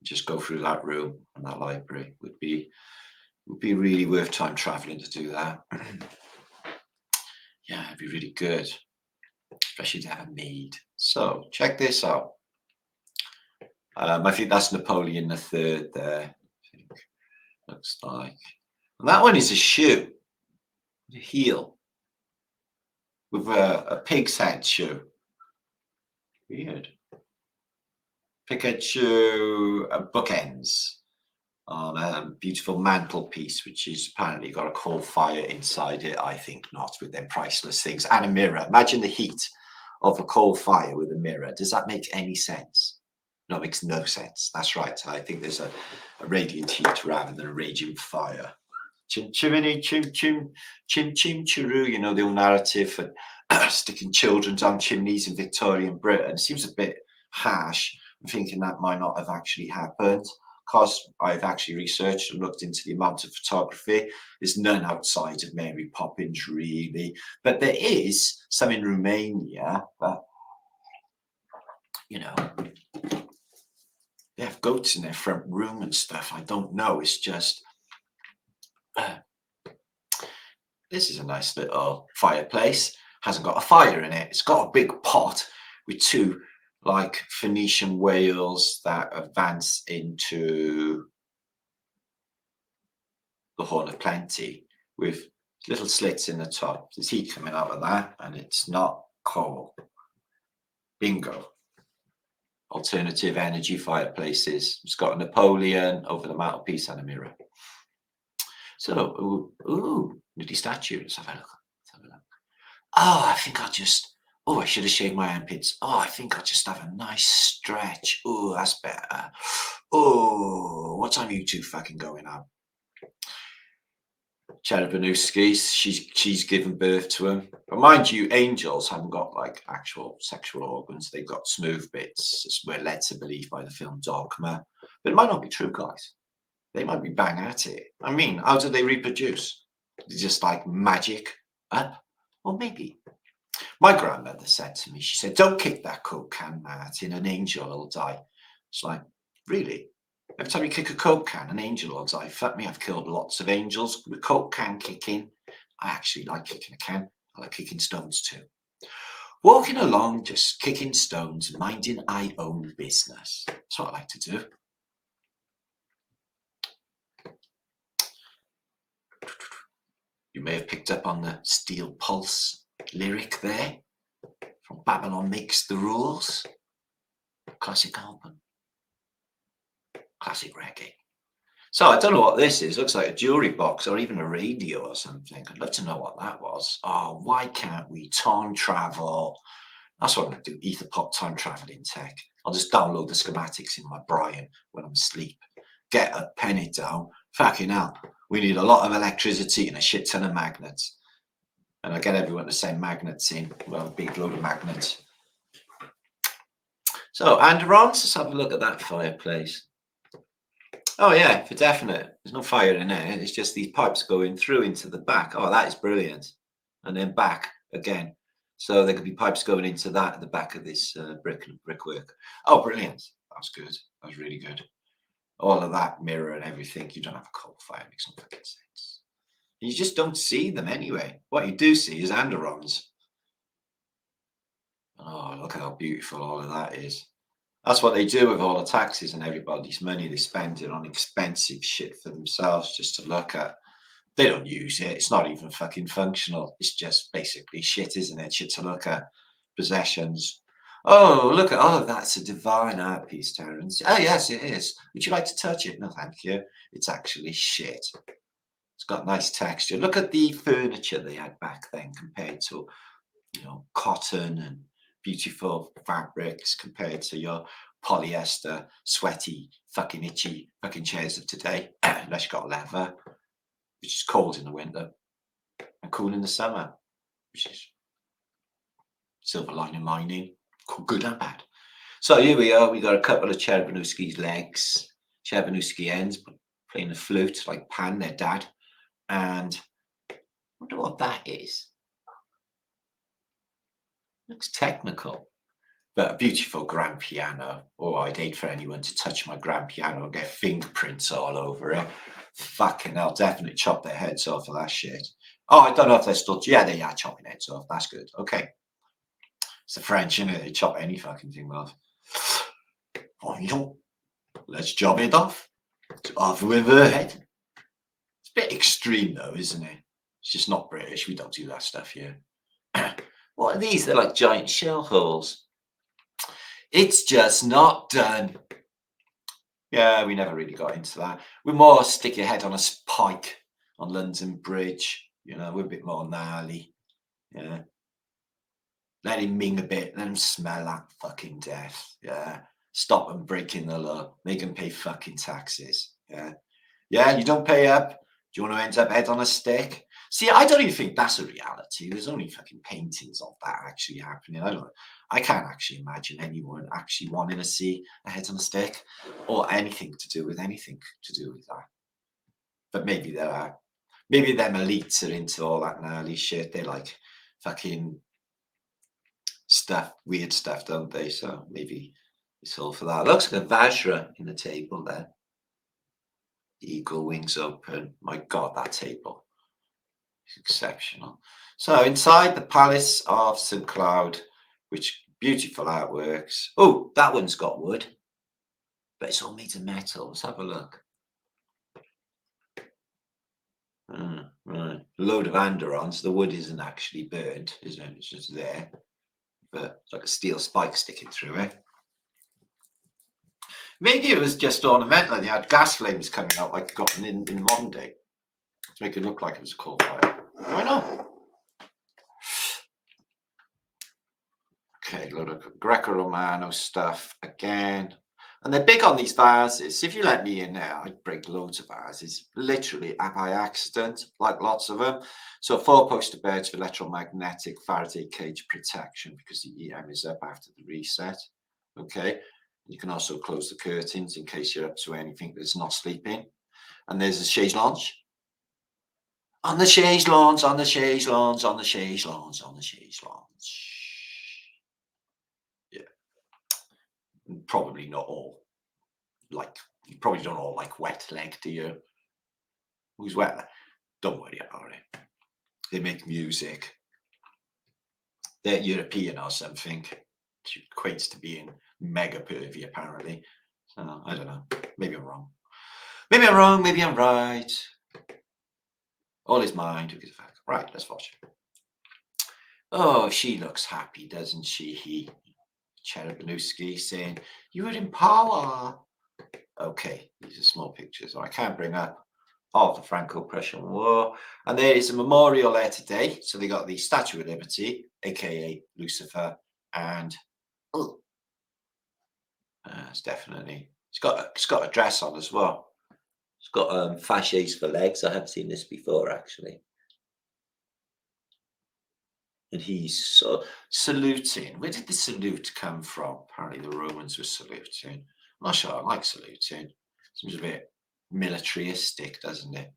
Just go through that room and that library would be really worth time traveling to do that. Yeah, it'd be really good, especially to have a maid. So check this out. I think that's Napoleon III there. I think looks like. And that one is a shoe, a heel with a pig's head shoe. Weird. Pikachu bookends on a beautiful mantelpiece, which is apparently got a coal fire inside it. I think not, with them priceless things. And a mirror. Imagine the heat of a coal fire with a mirror. Does that make any sense? No, it makes no sense. That's right. I think there's a radiant heat rather than a raging fire. Chim chimney, chim chim, chim chim chiroo, you know, the old narrative for sticking children down chimneys in Victorian Britain. It seems a bit harsh. I'm thinking that might not have actually happened, because I've actually researched and looked into the amount of photography. There's none outside of Mary Poppins, really. But there is some in Romania, but, you know, they have goats in their front room and stuff. I don't know. It's just... this is a nice little fireplace. Hasn't got a fire in it. It's got a big pot with two like Phoenician whales that advance into the Horn of Plenty with little slits in the top. There's heat coming out of that, and it's not coal. Bingo. Alternative energy fireplaces. It's got a Napoleon over the mantelpiece and a mirror. So, ooh, nutty statue. Let's have a look. Oh, I think I'll just... oh, I should have shaved my armpits. Oh, I think I'll just have a nice stretch. Oh, that's better. Oh, what time are you two fucking going out? Cherepanowski's, she's given birth to him. But mind you, angels haven't got like actual sexual organs. They've got smooth bits, as we're led to believe by the film Dogma. But it might not be true, guys. They might be bang at it. I mean, how do they reproduce? Just like magic up? Or maybe. My grandmother said to me, she said, don't kick that Coke can, Martin, an angel will die. It's like, really? Every time you kick a Coke can, an angel will die. Fuck me, I've killed lots of angels with Coke can kicking. I actually like kicking a can. I like kicking stones too. Walking along, just kicking stones, minding I own business. That's what I like to do. You may have picked up on the Steel Pulse lyric there from Babylon Makes the Rules. Classic album. Classic reggae. So I don't know what this is. Looks like a jewelry box or even a radio or something. I'd love to know what that was. Oh, why can't we time travel? That's what I'm going to do. Etherpop time traveling tech. I'll just download the schematics in my brain when I'm asleep. Get a pen it down. Fucking hell. We need a lot of electricity and a shit ton of magnets. And I get everyone to send magnets in. Well, a big load of magnets. So, Anderons, let's have a look at that fireplace. Oh yeah, for definite. There's no fire in there. It's just these pipes going through into the back. Oh, that is brilliant. And then back again. So there could be pipes going into that at the back of this brickwork. Oh, brilliant. That's good. That's really good. All of that mirror and everything. You don't have a coal fire. It makes no fucking sense. You just don't see them anyway. What you do see is Anderons. Oh, look how beautiful all of that is. That's what they do with all the taxes and everybody's money. They spend it on expensive shit for themselves just to look at. They don't use it. It's not even fucking functional. It's just basically shit, isn't it? Shit to look at. Possessions. Oh, look at all of that's a divine art piece, Terence. Oh, yes, it is. Would you like to touch it? No, thank you. It's actually shit. It's got nice texture. Look at the furniture they had back then compared to, you know, cotton and beautiful fabrics compared to your polyester, sweaty, fucking itchy fucking chairs of today, unless you've got leather, which is cold in the winter and cool in the summer, which is silver lining mining, good and bad. So here we are, we got a couple of Cherubinowski's legs, Cherubinowski ends, playing the flute like Pan, their dad. And I wonder what that is. Looks technical, but a beautiful grand piano. Oh, I'd hate for anyone to touch my grand piano and get fingerprints all over it. Fucking hell, definitely chop their heads off of that shit. Oh, I don't know if they're still, yeah, they are chopping heads off. That's good. Okay. It's the French, isn't it? They chop any fucking thing off. Oh, you don't. Let's chop it off. It's off with her head. It's a bit extreme though, isn't it? It's just not British. We don't do that stuff here. What are these? They're like giant shell holes. It's just not done. Yeah, we never really got into that. We're more stick your head on a spike on London Bridge. You know, we're a bit more gnarly. Yeah. Let him ming a bit, let him smell that fucking death. Yeah. Stop them breaking the law. Make them pay fucking taxes. Yeah. Yeah, you don't pay up. Do you want to end up head on a stick? See, I don't even think that's a reality. There's only fucking paintings of that actually happening. I can't actually imagine anyone actually wanting to see a head on a stick or anything to do with that. But maybe there are. Maybe them elites are into all that gnarly shit. They like fucking stuff, weird stuff, don't they? So maybe it's all for that. Looks like a Vajra in the table there. Eagle wings open. My God, that table is exceptional. So inside the Palace of St. Cloud, which beautiful artworks. Oh, that one's got wood, but it's all made of metal. Let's have a look. Right, a load of anderons. The wood isn't actually burnt, isn't it? It's just there, but it's like a steel spike sticking through it. Maybe it was just ornamental and you had gas flames coming out like gotten in modern day to make it look like it was a coal fire. Why not? Okay, a load of Greco-Romano stuff again. And they're big on these vases. If you let me in there, I'd break loads of vases, literally by accident, like lots of them. So 4-poster beds with electromagnetic Faraday cage protection because the EM is up after the reset. Okay. You can also close the curtains in case you're up to anything that's not sleeping. And there's a chaise lounge. On the chaise lounge, on the chaise lounge, on the chaise lounge, on the chaise lounge. Yeah. Probably not all. Like, you probably don't all like wet leg, do you? Who's wet leg? Don't worry about it. They make music. They're European or something. Which equates to being mega pervy, apparently. So, I don't know. Maybe I'm wrong. Maybe I'm wrong. Maybe I'm right. All is mind. Who gives a fuck? Right, let's watch it. Oh, she looks happy, doesn't she? He, Cherubinowski, saying, "You were in power." Okay, these are small pictures. I can't bring up of the Franco-Prussian War. And there is a memorial there today. So they got the Statue of Liberty, aka Lucifer, and it's definitely it's got a dress on as well. It's got fasces for legs. I haven't seen this before actually. And he's saluting. Where did the salute come from? Apparently the Romans were saluting. I'm not sure I like saluting. Seems a bit militaristic, doesn't it?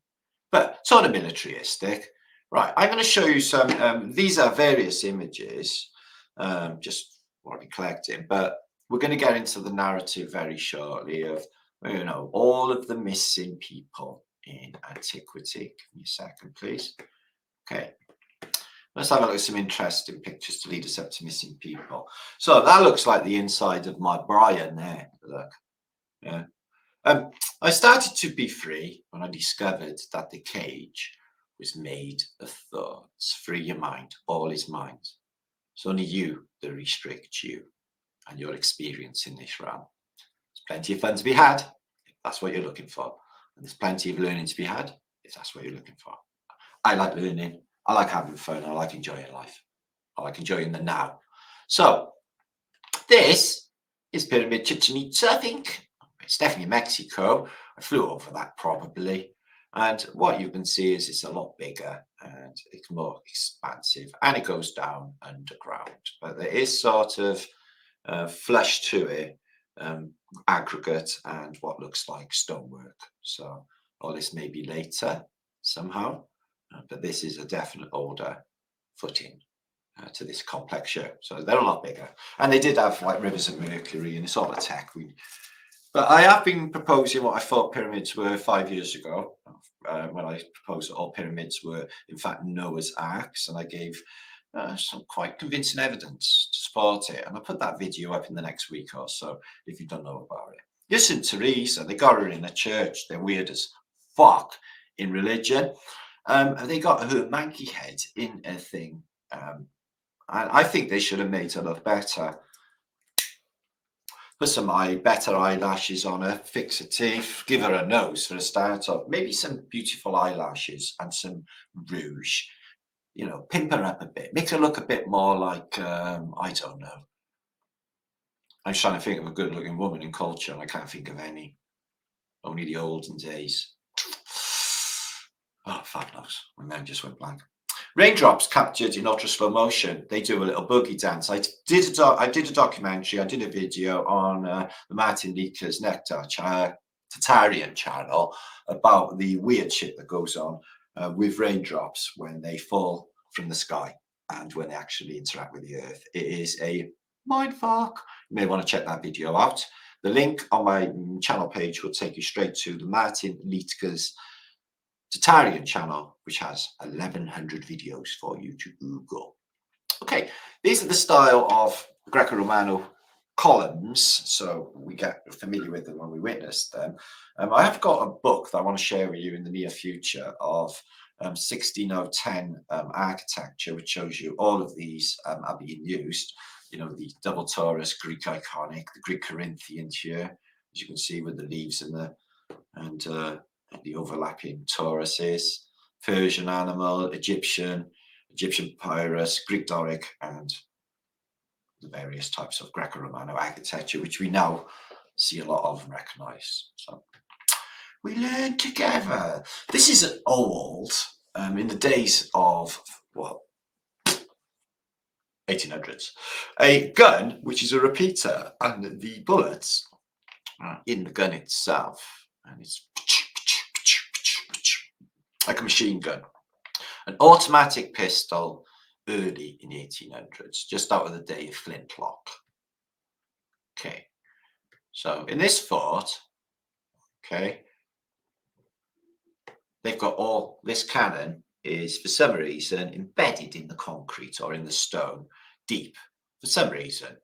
But sort of militaristic. Right, I'm going to show you some, these are various images, just what I've been collecting, but we're going to get into the narrative very shortly of, you know, all of the missing people in antiquity. Give me a second, please. Okay. Let's have a look at some interesting pictures to lead us up to missing people. So that looks like the inside of my Brian there. Look. Yeah. I started to be free when I discovered that the cage was made of thoughts. Free your mind. All is mind. It's only you that restricts you and your experience in this realm. There's plenty of fun to be had if that's what you're looking for. And there's plenty of learning to be had if that's what you're looking for. I like learning. I like having fun. I like enjoying life. I like enjoying the now. So this Here's Pyramid Chichen Itza, I think. It's definitely Mexico. I flew over that probably. And what you can see is it's a lot bigger and it's more expansive and it goes down underground. But there is sort of flesh to it, aggregate and what looks like stonework. So all this may be later somehow, but this is a definite older footing to this complex show. So they're a lot bigger. And they did have like rivers of mercury and it's all a tech. But I have been proposing what I thought pyramids were 5 years ago, when I proposed that all pyramids were in fact Noah's Arks, and I gave some quite convincing evidence to support it. And I'll put that video up in the next week or so if you don't know about it. Yes, St. Teresa, they got her in a church. They're weird as fuck in religion. They got her monkey head in a thing. And I think they should have made her look better. Put some better eyelashes on her, fix her teeth, give her a nose for a start of, maybe some beautiful eyelashes and some rouge. You know, pimp her up a bit, make her look a bit more like, I don't know. I'm trying to think of a good looking woman in culture and I can't think of any. Only the olden days. Oh, fuck knows. My mind just went blank. Raindrops captured in ultra slow motion. They do a little boogie dance. I did a documentary. I did a video on the martinliedtke's Tartarian channel about the weird shit that goes on with raindrops when they fall from the sky and when they actually interact with the earth. It is a mindfuck. You may want to check that video out. The link on my channel page will take you straight to the martinliedtke's Tartarian channel, which has 1,100 videos for you to Google. Okay, these are the style of Greco-Romano columns, so we get familiar with them when we witness them. I have got a book that I want to share with you in the near future of 1610 architecture, which shows you all of these are being used. You know, the double torus, Greek iconic, the Greek Corinthian here, as you can see with the leaves and the overlapping toruses, Persian animal, Egyptian papyrus, Greek Doric, and the various types of Greco-Romano architecture, which we now see a lot of and recognize. So we learn together. This is an old, in the days of, what, 1800s, a gun, which is a repeater, and the bullets are in the gun itself, and it's like a machine gun. An automatic pistol early in the 1800s, just out of the day of flintlock. Okay, so in this fort, okay, they've got all, this cannon is for some reason embedded in the concrete or in the stone deep, for some reason.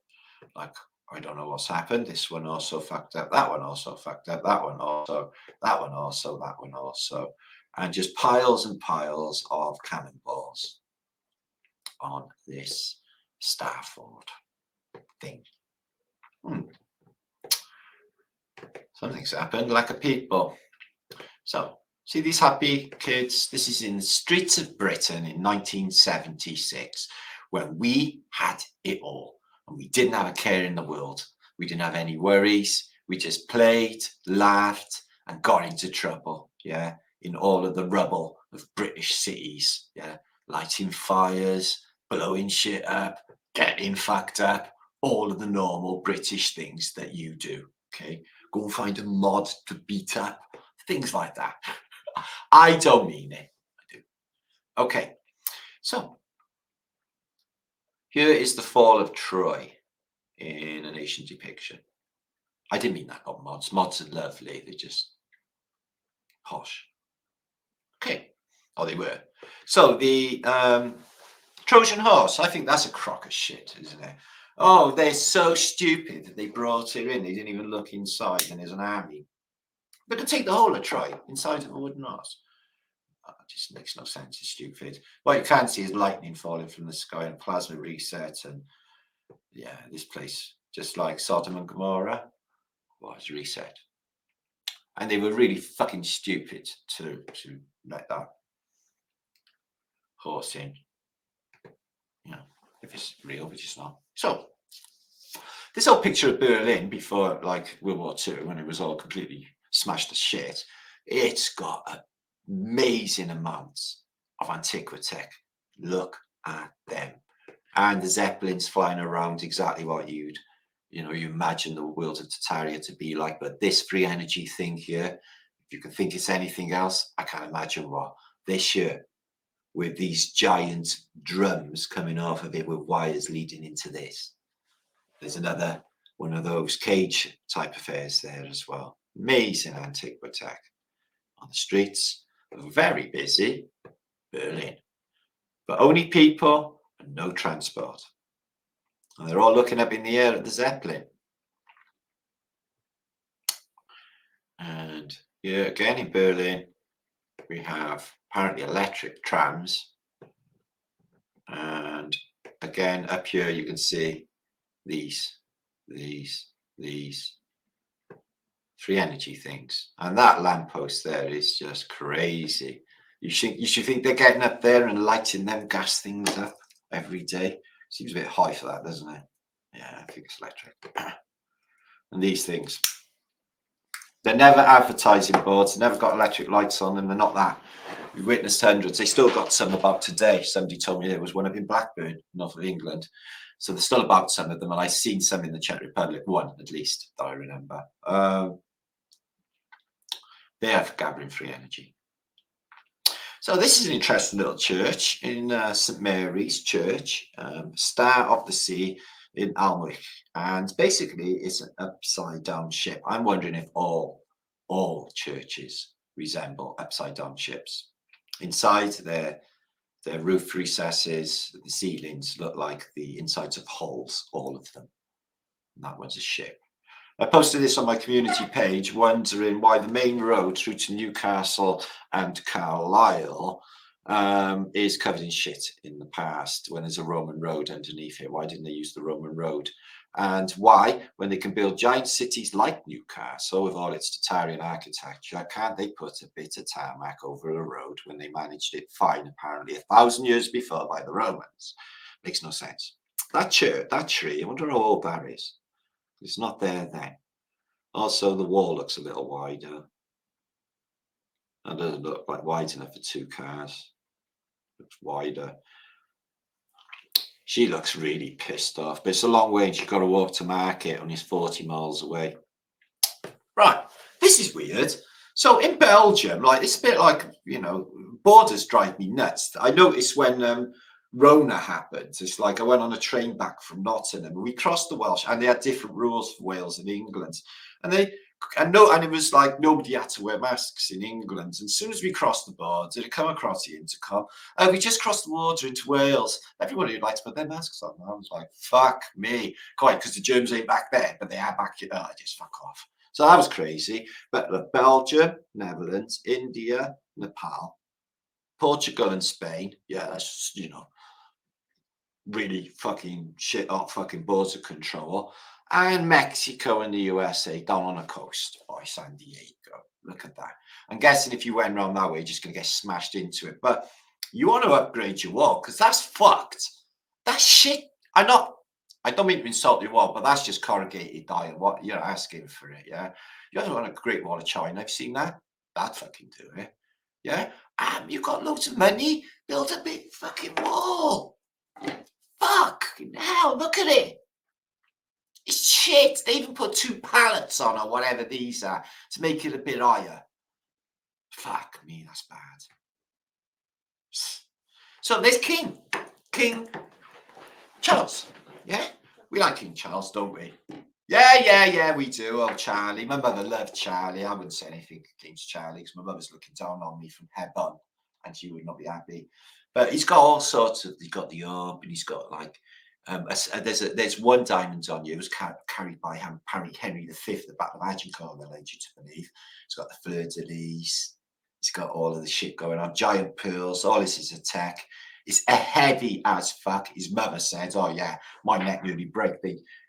Like, I don't know what's happened. This one also fucked up, that one also fucked up, that one also, that one also, that one also. And just piles and piles of cannonballs on this Stafford thing. Something's happened, like a people. So, see these happy kids? This is in the streets of Britain in 1976, when we had it all and we didn't have a care in the world. We didn't have any worries. We just played, laughed, and got into trouble. Yeah. In all of the rubble of British cities, yeah, lighting fires, blowing shit up, getting fucked up, all of the normal British things that you do, okay? Go and find a mod to beat up, things like that. I don't mean it, I do. Okay, so here is the fall of Troy in an ancient depiction. I didn't mean that about mods. Mods are lovely, they're just posh. Okay, oh, they were. So the Trojan horse, I think that's a crock of shit, isn't it? Oh, they're so stupid that they brought it in. They didn't even look inside, and there's an army. But to take the whole of Troy inside of a wooden horse, it just makes no sense. It's stupid. What you can see is lightning falling from the sky and plasma reset, and yeah, this place, just like Sodom and Gomorrah, was reset. And they were really fucking stupid to let that horse in. You know, if it's real, which it's not. So This old picture of Berlin before like World War II, when it was all completely smashed to shit, it's got amazing amounts of antiquity. Look at them. And the Zeppelins flying around, exactly what you imagine the world of Tartaria to be like. But this free energy thing here, if you can think it's anything else, I can't imagine what. This year, with these giant drums coming off of it with wires leading into this. There's another one of those cage type affairs there as well. Amazing antiquity on the streets. Very busy Berlin, but only people and no transport. And they're all looking up in the air at the Zeppelin. And here again in Berlin, we have apparently electric trams. And again, up here you can see these free energy things. And that lamppost there is just crazy. You should think they're getting up there and lighting them gas things up every day. Seems a bit high for that, doesn't it? Yeah, I think it's electric. And these things, they're never advertising boards, never got electric lights on them. They're not that. We witnessed hundreds. They still got some about today. Somebody told me there was one up in Blackburn, north of England. So there's still about some of them, and I've seen some in the Czech Republic, one at least that I remember. They have gathering free energy. So this is an interesting little church in St Mary's Church, Star of the Sea in Alnwick, and basically it's an upside down ship. I'm wondering if all churches resemble upside down ships. Inside their roof recesses, the ceilings look like the insides of hulls, all of them. And that one's a ship. I posted this on my community page, wondering why the main road through to Newcastle and Carlisle is covered in shit in the past when there's a Roman road underneath it. Why didn't they use the Roman road? And why, when they can build giant cities like Newcastle with all its Tartarian architecture, can't they put a bit of tarmac over a road when they managed it fine, apparently 1,000 years before by the Romans? Makes no sense. That tree, I wonder how old that is. It's not there then. Also, the wall looks a little wider. That doesn't look like wide enough for two cars. Looks wider. She looks really pissed off, but it's a long way and she's got to walk to market and it's 40 miles away. Right, this is weird. So in Belgium, like it's a bit like, borders drive me nuts. I noticed when Rona happened, it's like I went on a train back from Nottingham and we crossed the Welsh and they had different rules for Wales and England. And it was like nobody had to wear masks in England. And as soon as we crossed the border, it come across the intercom. We just crossed the border into Wales. Everybody would like to put their masks on. And I was like, fuck me. Quite, because the germs ain't back there, but they are back here. Oh, just fuck off. So that was crazy. But Belgium, Netherlands, India, Nepal, Portugal and Spain. Yeah, that's, really fucking shit hot fucking border control. And Mexico and the USA down on the coast by San Diego. Look at that. I'm guessing if you went around that way, you're just going to get smashed into it. But you want to upgrade your wall because that's fucked. That shit. I don't mean to insult your wall, but that's just corrugated iron. What you're asking for it, yeah? You don't want a Great Wall of China. I've seen that. That'd fucking do it. Yeah? You got loads of money. Build a big fucking wall. Fucking hell, look at it. It's shit. They even put 2 pallets on or whatever these are to make it a bit higher. Fuck me, that's bad. So there's King Charles. Yeah? We like King Charles, don't we? Yeah, we do. Oh, Charlie. My mother loved Charlie. I wouldn't say anything against Charlie because my mother's looking down on me from heaven and she would not be happy. But he's got all sorts of, he's got the orb and he's got like, there's one diamond on you. It was carried by apparently Henry V, the Battle of Agincourt, I led you to believe. It's got the fleur-de-lis. It's got all of the shit going on. Giant pearls. All this is a tech. It's a heavy as fuck. His mother said, oh yeah, my neck nearly broke.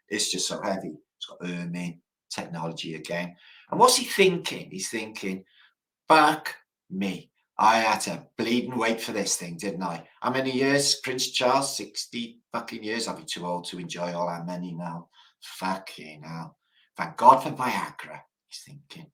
It's just so heavy. It's got ermine technology again. And what's he thinking? He's thinking, fuck me. I had to bleed and wait for this thing, didn't I? How many years, Prince Charles? 60 fucking years. I'll be too old to enjoy all our money now. Fucking hell. Thank God for Viagra, he's thinking.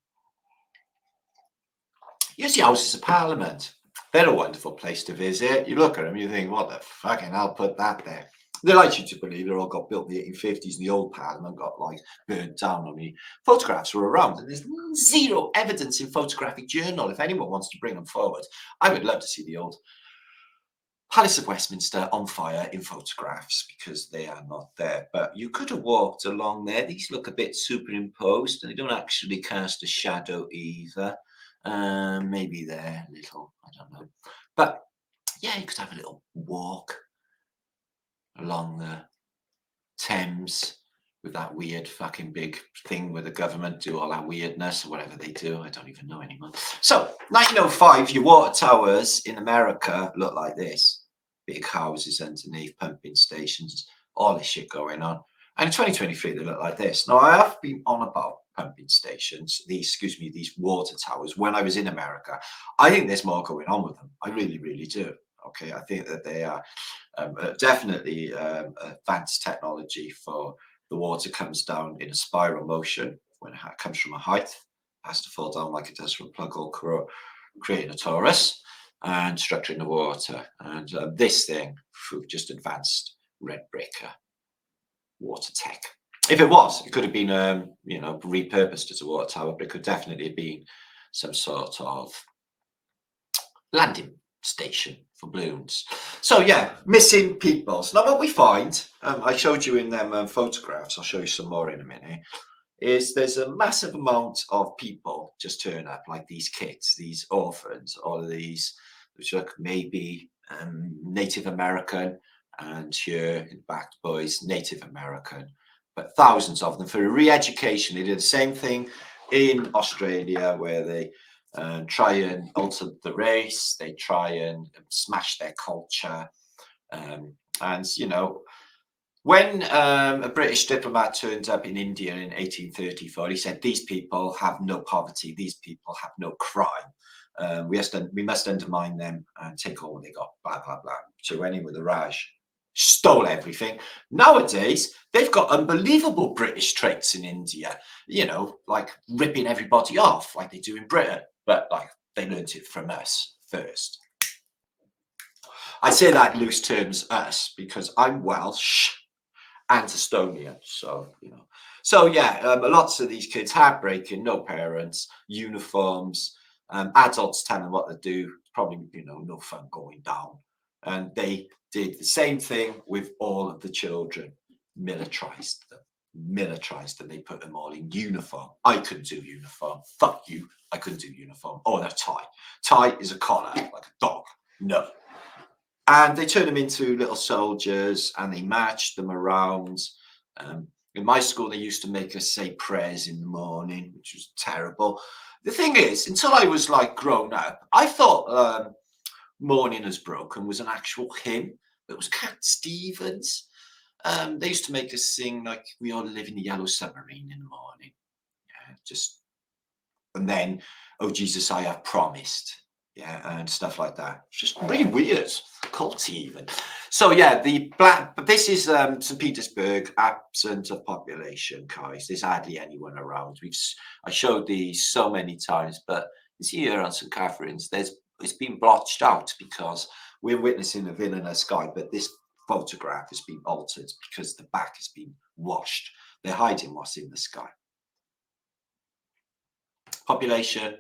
Here's the Houses of Parliament. They're a wonderful place to visit. You look at them, you think, what the fucking hell put that there? They like you to believe they all got built in the 1850s and the old Parliament got like burnt down. I mean, photographs were around and there's zero evidence in Photographic Journal. If anyone wants to bring them forward, I would love to see the old Palace of Westminster on fire in photographs because they are not there. But you could have walked along there. These look a bit superimposed and they don't actually cast a shadow either. Maybe they're little, I don't know. But yeah, you could have a little walk along the Thames with that weird fucking big thing where the government do all that weirdness or whatever they do. I don't even know anymore. So 1905, your water towers in America look like this. Big houses underneath, pumping stations, all this shit going on. And in 2023, they look like this. Now, I have been on about pumping stations, these water towers when I was in America. I think there's more going on with them. I really, really do. Okay, I think that they are definitely advanced technology for the water comes down in a spiral motion when it comes from a height. It has to fall down like it does from a plug hole, creating a torus and structuring the water. And this thing, just advanced red breaker water tech. If it was, it could have been, repurposed as a water tower, but it could definitely have been some sort of landing station for balloons. So yeah, missing peoples. Now what we find, I showed you in them photographs, I'll show you some more in a minute, is there's a massive amount of people just turn up, like these kids, these orphans, all of these, which look maybe Native American, and here in back boys, Native American, but thousands of them for re-education. They did the same thing in Australia where they try and alter the race, they try and smash their culture. And, you know, when a British diplomat turned up in India in 1834, he said, these people have no poverty, these people have no crime. We must undermine them and take all they got, blah, blah, blah. So went in with the Raj, stole everything. Nowadays, they've got unbelievable British traits in India, you know, like ripping everybody off like they do in Britain. But like they learned it from us first. I say that in loose terms, us, because I'm Welsh and Estonian. So, you know, so yeah, lots of these kids heartbreaking, no parents, uniforms, adults telling them what to do. Probably, you know, no fun going down. And they did the same thing with all of the children, militarized them. They put them all in uniform. I couldn't do uniform. Fuck you. I couldn't do uniform. Oh, no, tie. Tie is a collar, like a dog. No. And they turned them into little soldiers and they marched them around. In my school, they used to make us say prayers in the morning, which was terrible. The thing is, until I was like grown up, I thought Morning Has Broken was an actual hymn. It was Cat Stevens. They used to make us sing like we all live in the yellow submarine in the morning. Yeah, and then, oh Jesus, I have promised. Yeah, and stuff like that. It's just really weird, culty even. So yeah, but this is St. Petersburg, absent of population, guys. There's hardly anyone around. I showed these so many times, but you see here on St. Catherine's, it's been blotched out because we're witnessing a villainous guy, but this photograph has been altered because the back has been washed. They're hiding what's in the sky. Population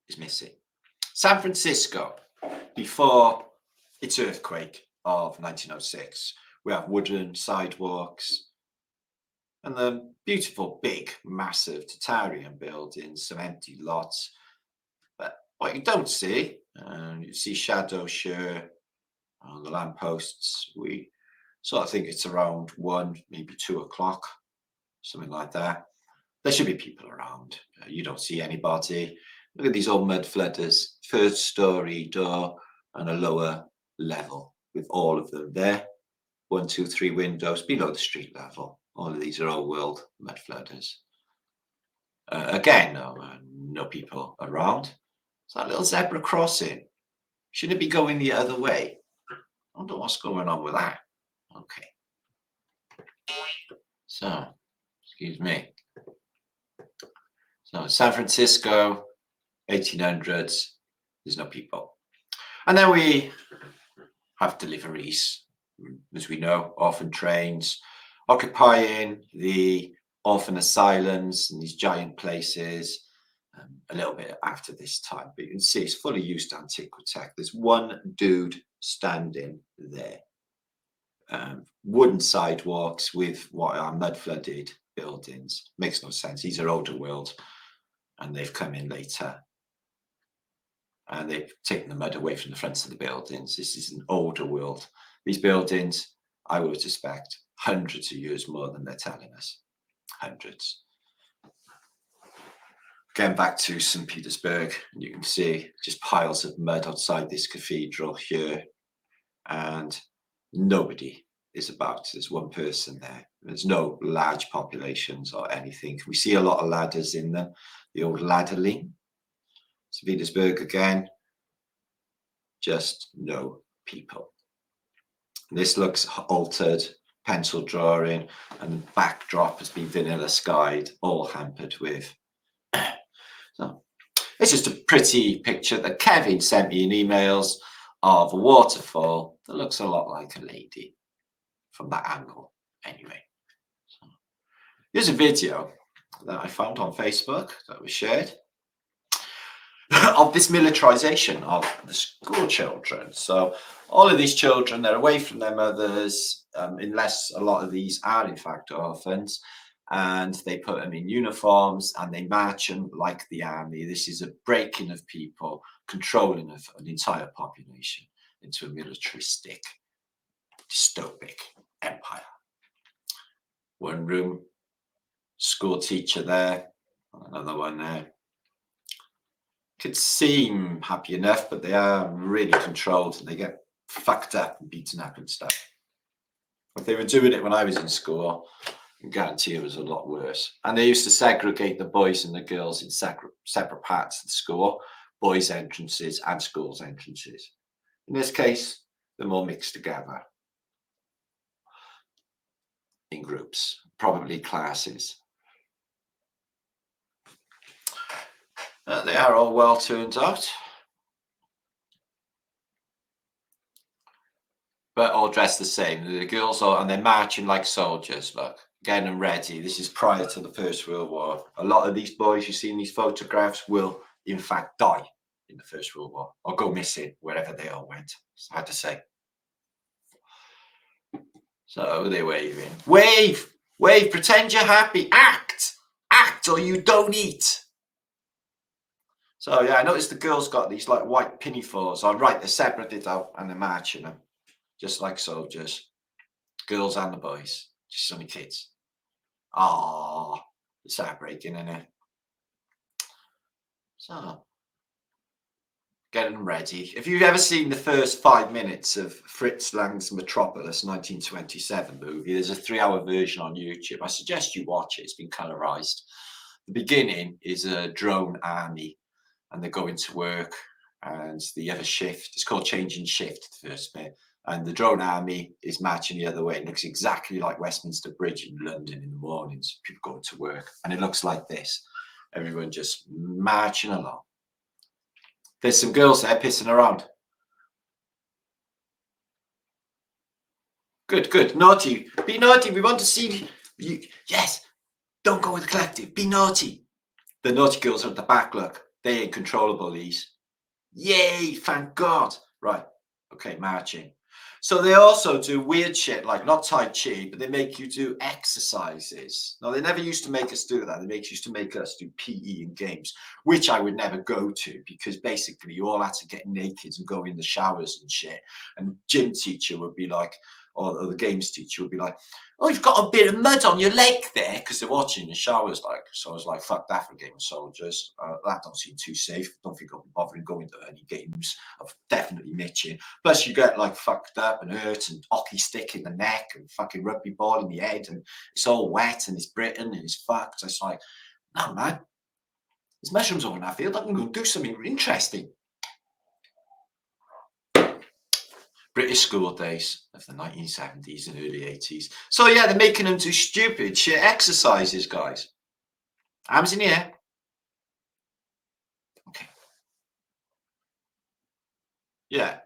is missing. San Francisco, before its earthquake of 1906, we have wooden sidewalks and the beautiful, big, massive Tartarian buildings, some empty lots. But what you don't see, you see shadows here on the lampposts. We sort of think it's around 1, maybe 2 o'clock, something like that. There should be people around. You don't see anybody. Look at these old mud flooders, first story door and a lower level with all of them there. 1, 2, 3 windows below the street level. All of these are old world mud flooders. Again, no people around. It's that little zebra crossing. Shouldn't it be going the other way? I wonder what's going on with that. Okay. So, excuse me. So San Francisco, 1800s, there's no people. And then we have deliveries, as we know, orphan trains, occupying the orphan asylums and these giant places a little bit after this time. But you can see it's fully used antiquitech. There's one dude standing there. Wooden sidewalks with what are mud flooded buildings. Makes no sense. These are older world and they've come in later. And they've taken the mud away from the fronts of the buildings. This is an older world. These buildings, I would suspect, hundreds of years more than they're telling us. Hundreds. Getting back to St. Petersburg, you can see just piles of mud outside this cathedral here. And nobody is about. There's one person there. There's no large populations or anything. We see a lot of ladders in them. The old ladderling. St. Petersburg again, just no people. This looks altered, pencil drawing, and the backdrop has been vanilla skied, all hampered with. So it's just a pretty picture that Kevin sent me in emails of a waterfall that looks a lot like a lady from that angle. Anyway, so here's a video that I found on Facebook that was shared of this militarization of the school children. So all of these children, they're away from their mothers, unless a lot of these are in fact orphans, and they put them in uniforms and they march them like the army. This is a breaking of people, controlling of an entire population into a militaristic, dystopic empire. One room, school teacher there, another one there. Could seem happy enough, but they are really controlled and they get fucked up and beaten up and stuff. If they were doing it when I was in school, I can guarantee it was a lot worse. And they used to segregate the boys and the girls in separate parts of the school, boys' entrances and schools' entrances. In this case, they're all mixed together in groups, probably classes. They are all well turned out, but all dressed the same. The girls are, and they're marching like soldiers. Look, getting them ready. This is prior to the First World War. A lot of these boys you see in these photographs will, in fact, die in the First World War or go missing wherever they all went. It's hard to say. So they're waving. Wave, wave, pretend you're happy. Act, act, or you don't eat. So yeah, I noticed the girls got these like white pinafores on. Right, they're separated out and they're marching them, just like soldiers. Girls and the boys, just only kids. Ah, it's heartbreaking, isn't it? So, getting them ready. If you've ever seen the first 5 minutes of Fritz Lang's Metropolis 1927 movie, there's a 3-hour version on YouTube. I suggest you watch it. It's been colorized. The beginning is a drone army. And they're going to work and the other shift, it's called changing shift, the first bit. And the drone army is marching the other way. It looks exactly like Westminster Bridge in London in the mornings, people going to work. And it looks like this, everyone just marching along. There's some girls there pissing around. Good, good, naughty, be naughty, we want to see you. Yes, don't go with the collective, be naughty. The naughty girls are at the back, look. They ain't controllable, these. Yay, thank God. Right, okay, marching. So they also do weird shit, like not Tai Chi, but they make you do exercises. Now, they never used to make us do that. They used to make us do PE and games, which I would never go to because basically you all had to get naked and go in the showers and shit. And gym teacher would be like, or the games teacher would be like, oh, you've got a bit of mud on your leg there, because they're watching the showers. Like, so I was like, fuck that for Game of Soldiers. That don't seem too safe. Don't think I'll be bothering going to any games. I've definitely mitching. Plus, you get like fucked up and hurt and hockey stick in the neck and fucking rugby ball in the head, and it's all wet and it's Britain and it's fucked. It's like, no, man, there's mushrooms over in that field. I can go and do something interesting. British school days of the 1970s and early 80s. So yeah, they're making them do stupid shit exercises, guys. Arms in the air. Okay. Yeah.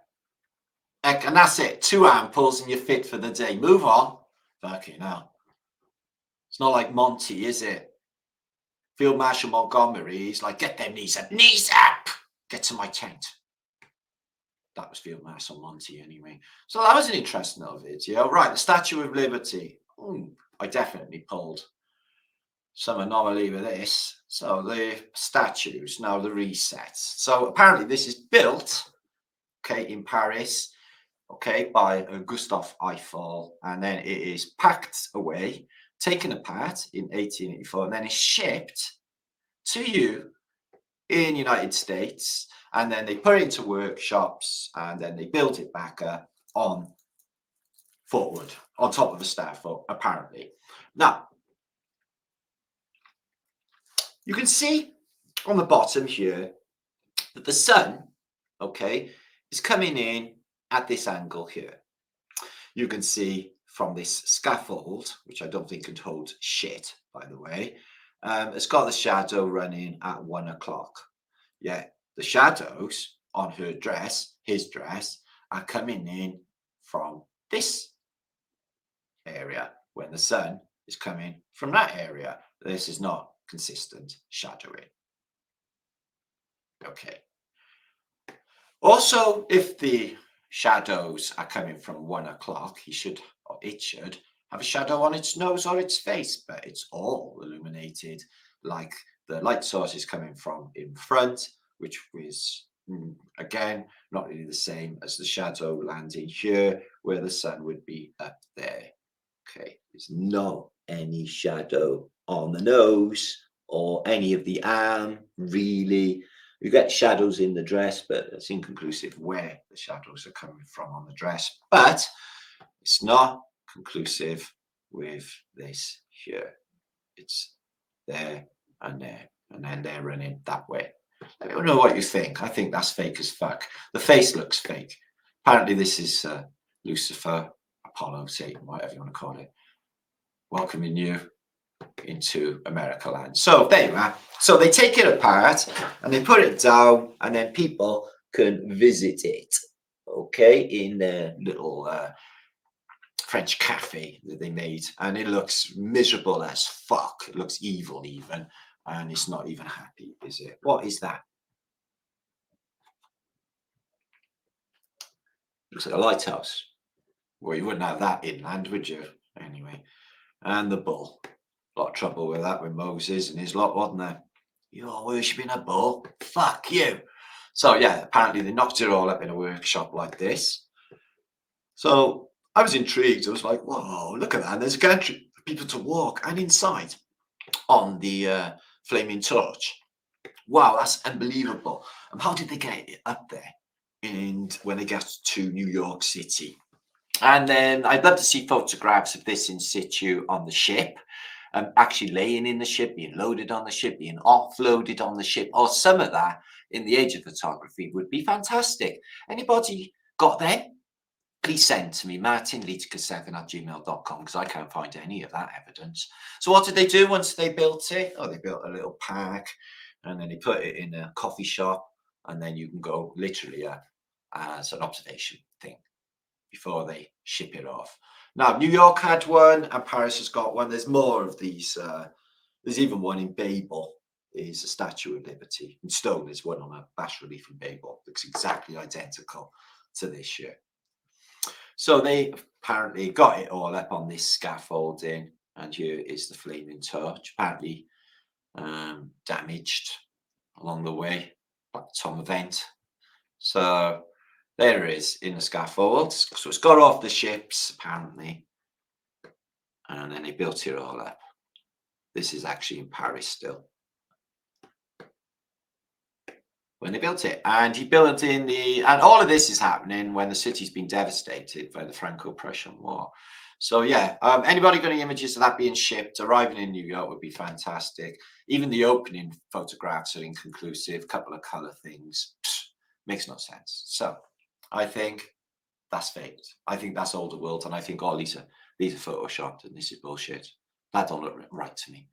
And that's it. 2 arm pulls and you're fit for the day. Move on. Fucking hell. It's not like Monty, is it? Field Marshal Montgomery, he's like, get them knees up. Knees up! Get to my tent. That was Field Marshal Monty anyway. So that was an interesting little video. Right, the Statue of Liberty. I definitely pulled some anomaly with this. So the statues, now the resets. So apparently this is built, okay, in Paris, okay, by Gustave Eiffel, and then it is packed away, taken apart in 1884, and then it's shipped to you in United States, and then they put it into workshops, and then they build it back on forward, on top of the scaffold, apparently. Now, you can see on the bottom here that the sun, okay, is coming in at this angle here. You can see from this scaffold, which I don't think can hold shit, by the way, it's got the shadow running at 1 o'clock. Yeah, the shadows on her dress, his dress, are coming in from this area when the sun is coming from that area. This is not consistent shadowing. Okay. Also, if the shadows are coming from 1 o'clock, he should, or it should, have a shadow on its nose or its face, but it's all illuminated like the light source is coming from in front, which is, again, not really the same as the shadow landing here, where the sun would be up there. Okay, there's not any shadow on the nose or any of the arm, really. You get shadows in the dress, but it's inconclusive where the shadows are coming from on the dress. But it's not conclusive with this here. It's there, and then they're running that way. Let me know what you think. I think that's fake as fuck. The face looks fake. Apparently, this is Lucifer, Apollo, Satan, whatever you want to call it, welcoming you into America land. So there you are. So they take it apart and they put it down, and then people can visit it, okay, in their little French cafe that they made, and it looks miserable as fuck. It looks evil even, and it's not even happy, is it? What is that? Looks like a lighthouse. Well, you wouldn't have that inland, would you? Anyway, and the bull. A lot of trouble with that with Moses and his lot, wasn't there? You're worshipping a bull? Fuck you. So yeah, apparently they knocked it all up in a workshop like this. So I was intrigued. I was like, whoa, look at that. And there's a gantry for people to walk, and inside on the flaming torch. Wow, that's unbelievable. And how did they get it up there? And when they get to New York City. And then I'd love to see photographs of this in situ on the ship, actually laying in the ship, being loaded on the ship, being offloaded on the ship, or some of that in the age of photography would be fantastic. Anybody got them? Please send to me, martinliedtke7@gmail.com, because I can't find any of that evidence. So what did they do once they built it? Oh, they built a little park, and then they put it in a coffee shop, and then you can go literally as an observation thing before they ship it off. Now, New York had one, and Paris has got one. There's more of these. There's even one in Babel. Is a Statue of Liberty. In stone, there's one on a bas relief in Babel. Looks exactly identical to this here. So they apparently got it all up on this scaffolding, and here is the flaming torch. Apparently damaged along the way, like the Tom event. So there it is in the scaffold. So it's got off the ships, apparently. And then they built it all up. This is actually in Paris still. When they built it. And he built it in and all of this is happening when the city's been devastated by the Franco-Prussian War. So yeah, anybody got any images of that being shipped, arriving in New York would be fantastic. Even the opening photographs are inconclusive, couple of color things. Makes no sense. So I think that's faked. I think that's older world, and I think all these are photoshopped, and this is bullshit. That don't look right to me.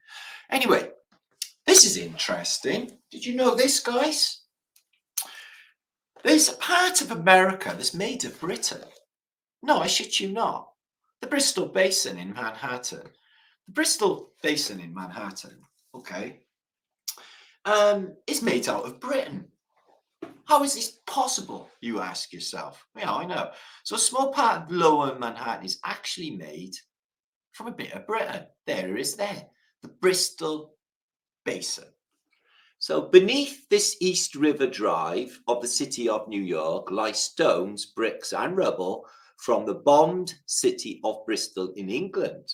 Anyway, this is interesting. Did you know this, guys? There's a part of America that's made of Britain. No, I shit you not. The Bristol Basin in Manhattan. The Bristol Basin in Manhattan, okay, is made out of Britain. How is this possible, you ask yourself? Yeah, I know. So a small part of lower Manhattan is actually made from a bit of Britain. There it is there. The Bristol Basin. So beneath this East River Drive of the city of New York lie stones, bricks and rubble from the bombed city of Bristol in England,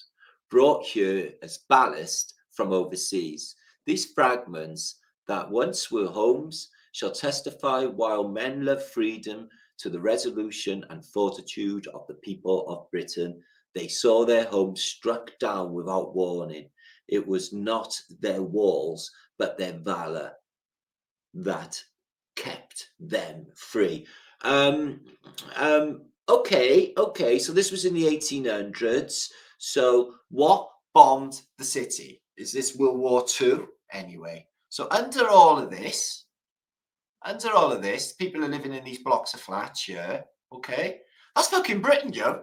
brought here as ballast from overseas. These fragments that once were homes shall testify while men love freedom to the resolution and fortitude of the people of Britain. They saw their homes struck down without warning. It was not their walls, but their valor that kept them free. Okay. So this was in the 1800s. So what bombed the city? Is this World War II? Anyway, so under all of this, people are living in these blocks of flats here. Okay, that's fucking Britain, yo.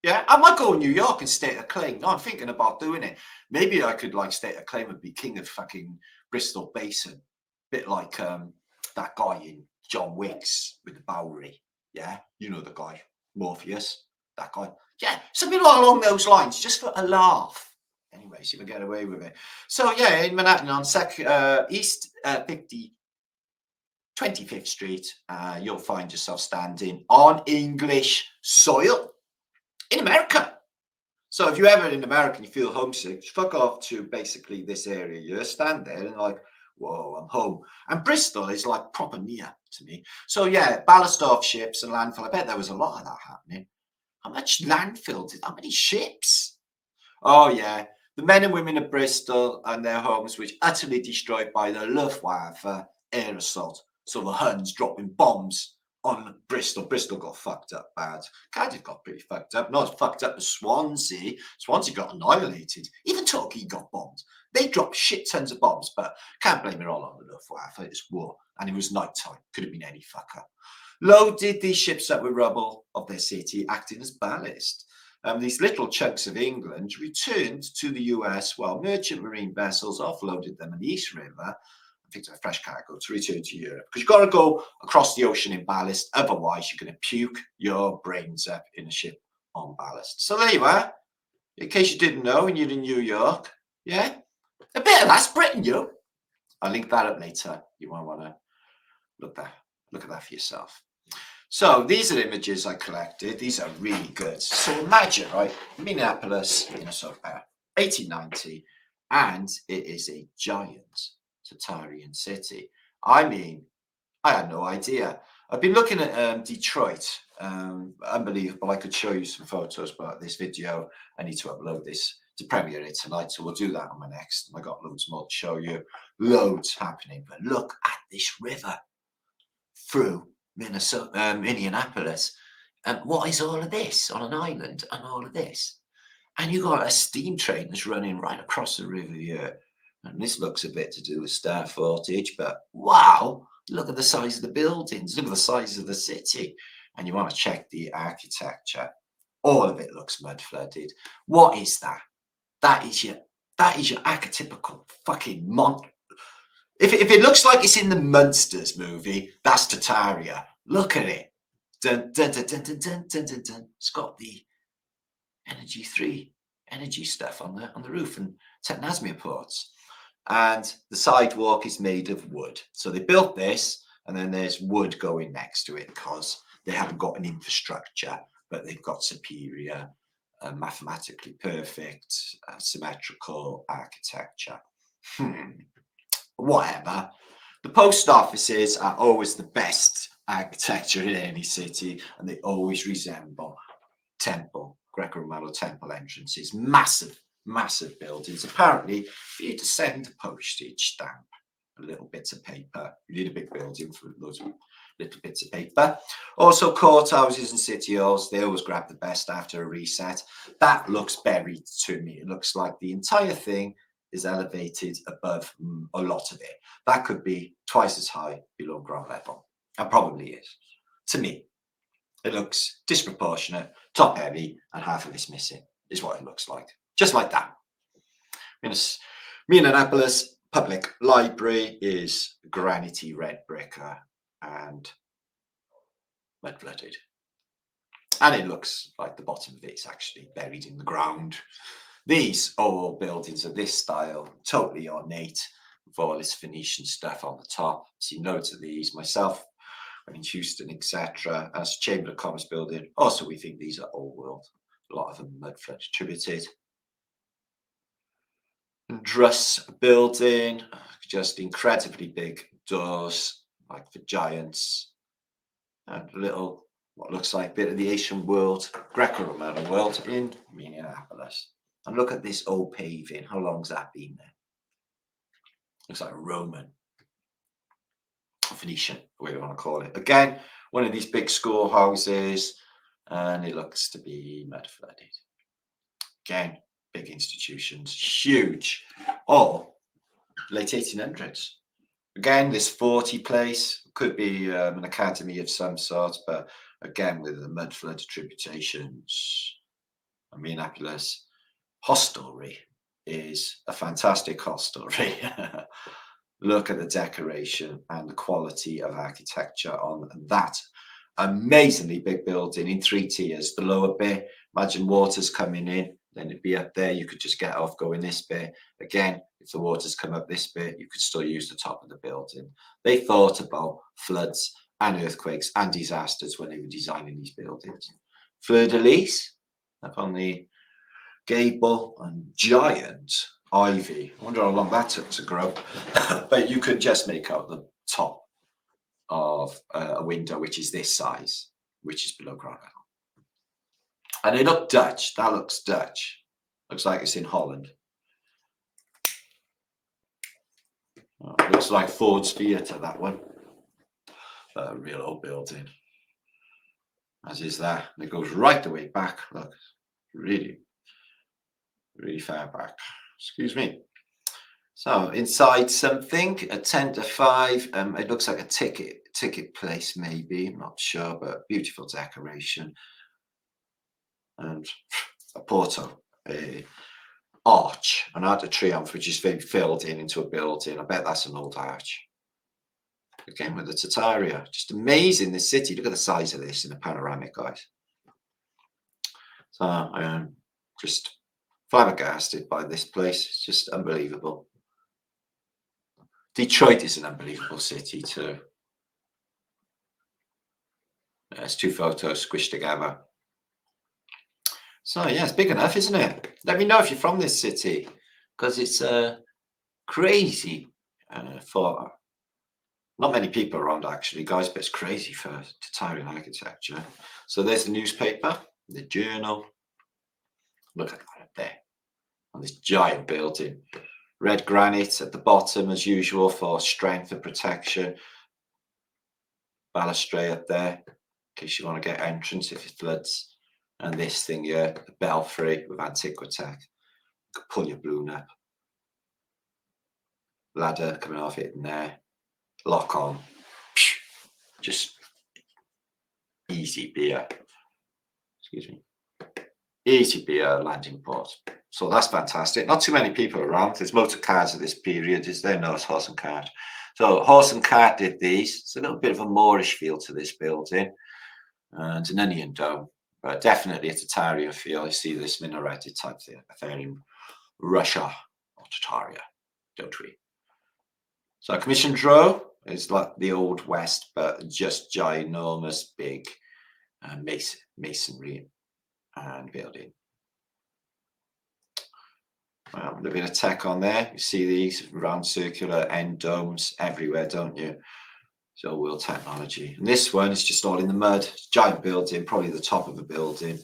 Yeah, I might go to New York and state a claim. No, I'm thinking about doing it. Maybe I could like state a claim and be king of fucking Bristol Basin. Bit like that guy in John Wick's with the Bowery. Yeah, you know the guy, Morpheus, that guy. Yeah, something along those lines, just for a laugh. Anyway, see if I get away with it. So yeah, in Manhattan on East 25th Street, you'll find yourself standing on English soil in America. So if you're ever in America and you feel homesick, fuck off to basically this area. You stand there and like, whoa, I'm home. And Bristol is like proper near to me. So yeah, ballast off ships and landfill. I bet there was a lot of that happening. How much landfill how many ships? Oh yeah, the men and women of Bristol and their homes which utterly destroyed by the Luftwaffe air assault. So the Huns dropping bombs on Bristol. Bristol got fucked up bad. Cardiff got pretty fucked up. Not as fucked up as Swansea. Swansea got annihilated. Even Torquay got bombed. They dropped shit tons of bombs, but can't blame it all on the Luftwaffe. It's war, and it was night time. Could have been any fucker. Loaded these ships up with rubble of their city, acting as ballast. These little chunks of England returned to the US while merchant marine vessels offloaded them in the East River. Picked up fresh cargo to return to Europe, because you've got to go across the ocean in ballast, otherwise you're going to puke your brains up in a ship on ballast. So there you are, in case you didn't know, and you're in New York. Yeah, a bit of that's Britain, yo. I'll link that up later. You might want to look at that for yourself. So these are images I collected. These are really good. So imagine, right, Minneapolis, Minnesota, 1890, and it is a giant Tartarian city. I mean, I had no idea. I've been looking at Detroit. Unbelievable. I could show you some photos, but this video, I need to upload this to premiere it tonight, so we'll do that on my next. I got loads more to show you. Loads happening, but look at this river through Minneapolis. And what is all of this on an island and all of this? And you got a steam train that's running right across the river here. And this looks a bit to do with star footage, but wow, look at the size of the buildings, look at the size of the city. And you want to check the architecture. All of it looks mud flooded. What is that? That is your archetypical fucking If it looks like it's in the Munsters movie, that's Tartaria. Look at it. Dun, dun, dun, dun, dun, dun, dun, dun, dun. It's got the energy stuff on the roof and Technasmia ports. And the sidewalk is made of wood. So they built this, and then there's wood going next to it because they haven't got an infrastructure, but they've got superior, mathematically perfect, symmetrical architecture. Whatever. The post offices are always the best architecture in any city, and they always resemble Greco-Roman temple entrances. Massive buildings. Apparently, for you to send a postage stamp, a little bit of paper, you need a big building for loads of little bits of paper. Also courthouses and city halls, they always grab the best after a reset. That looks buried to me. It looks like the entire thing is elevated above a lot of it. That could be twice as high below ground level, and probably is. To me, it looks disproportionate, top heavy, and half of it's missing, is what it looks like. Just like that. Minneapolis Public Library is granity red brick and mud flooded. And it looks like the bottom of it's actually buried in the ground. These are all buildings of this style, totally ornate, with all this Phoenician stuff on the top. See loads of these myself when in Houston, etc. As Chamber of Commerce building. Also, we think these are old world. A lot of them mud flood attributed. Druss building, just incredibly big doors, like for giants, and little what looks like a bit of the Asian world, Greco-Roman world in Minneapolis. And look at this old paving. How long's that been there? Looks like a Roman, Phoenician, whatever you want to call it. Again, one of these big schoolhouses, and it looks to be mud flooded. Again, big institutions, huge, or late 1800s. Again, this 40 place could be an academy of some sort, but again, with the mud flood attributations. Minneapolis hostelry is a fantastic hostelry. Look at the decoration and the quality of architecture on that amazingly big building in 3 tiers. The lower bit, imagine water's coming in, then it'd be up there. You could just get off going this bit. Again, if the water's come up this bit, you could still use the top of the building. They thought about floods and earthquakes and disasters when they were designing these buildings. Fleur-de-lis up on the gable and giant ivy. I wonder how long that took to grow. But you could just make out the top of a window, which is this size, which is below ground level. And they look Dutch. That looks Dutch. Looks like it's in Holland. Oh, looks like Ford's Theatre, that one. A real old building. As is that. And it goes right the way back. Look, really, really far back. Excuse me. So inside something, a 10 to 5. It looks like a ticket place, maybe. I'm not sure, but beautiful decoration. And a porto, a arch, an Arc de Triomphe, which is filled into a building. I bet that's an old arch. Again, with the tartaria. Just amazing, this city. Look at the size of this in a panoramic, guys. So I am just flabbergasted by this place. It's just unbelievable. Detroit is an unbelievable city too. There's 2 photos squished together. So yeah, it's big enough, isn't it? Let me know if you're from this city, because it's crazy for not many people around actually, guys, but it's crazy for Tartarian architecture. So there's the newspaper, the journal. Look at that up there on this giant building. Red granite at the bottom as usual for strength and protection. Balustrade up there in case you want to get entrance if it floods. And this thing here, the belfry with Antiquitech. You could pull your balloon up. Ladder coming off it in there. Lock on. Just easy beer. Excuse me. Easy beer landing port. So that's fantastic. Not too many people around. There's motor cars at this period, is there? No, it's horse and cart. So horse and cart did these. It's a little bit of a Moorish feel to this building. And an onion dome. But definitely a Tartarian feel. You see this minareted type affair in Russia or Tartaria, don't we? So commissioned row is like the old West, but just ginormous, big masonry and building. Well, a little bit of tech on there. You see these round circular end domes everywhere, don't you? It's all world technology. And this one is just all in the mud. It's a giant building, probably the top of a building.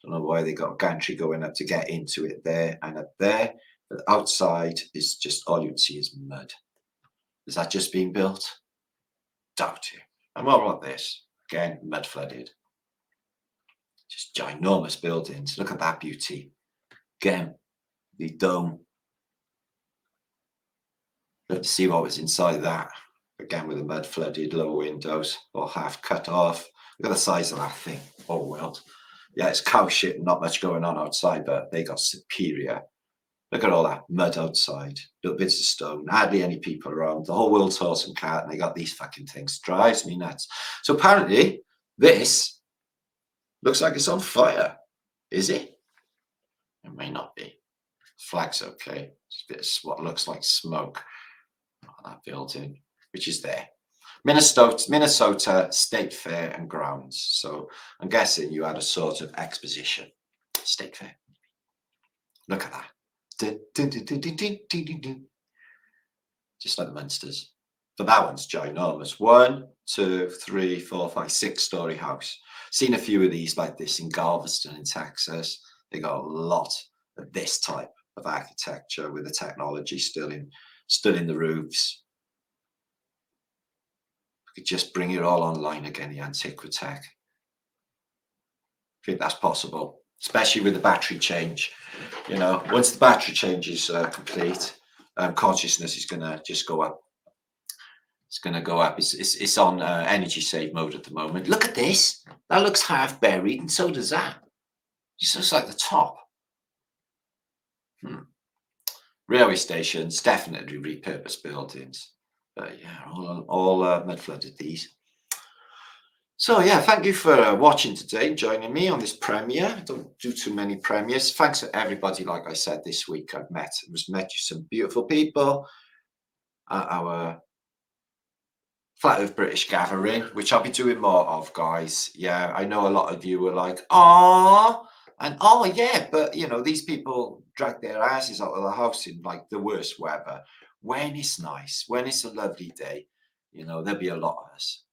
Don't know why they got a gantry going up to get into it there and up there. But outside is just all you'd see is mud. Is that just being built? Doubt it. And what about this? Again, mud flooded. Just ginormous buildings. Look at that beauty. Again, the dome. Let's see what was inside that. Again, with the mud flooded, lower windows, or half cut off. Look at the size of that thing. Oh, well. Yeah, it's cow shit and not much going on outside, but they got superior. Look at all that mud outside, little bits of stone, hardly any people around. The whole world's horse and cart, and they got these fucking things. Drives me nuts. So apparently, this looks like it's on fire. Is it? It may not be. Flag's okay. It's a bit of what looks like smoke. That building, which is there. Minnesota State Fair and Grounds. So I'm guessing you had a sort of exposition. State Fair. Look at that. Just like the Munsters. But that one's ginormous. 1, 2, 3, 4, 5, 6-story house. Seen a few of these like this in Galveston in Texas. They got a lot of this type of architecture with the technology still in the roofs. We could just bring it all online again, the Antiquitech. I think that's possible, especially with the battery change. You know, once the battery change is complete, consciousness is going to just go up. It's going to go up. It's on energy save mode at the moment. Look at this. That looks half buried, and so does that. Just looks like the top. Railway stations, definitely repurposed buildings. But yeah, all mud flooded these. So yeah, thank you for watching today, joining me on this premiere. I don't do too many premieres. Thanks to everybody, like I said, this week I've met you some beautiful people at our Flat Earth British gathering, which I'll be doing more of, guys. Yeah, I know a lot of you were like, "Ah," and "Oh yeah," but you know, these people drag their asses out of the house in like the worst weather. When it's nice, when it's a lovely day, you know, there'll be a lot of us.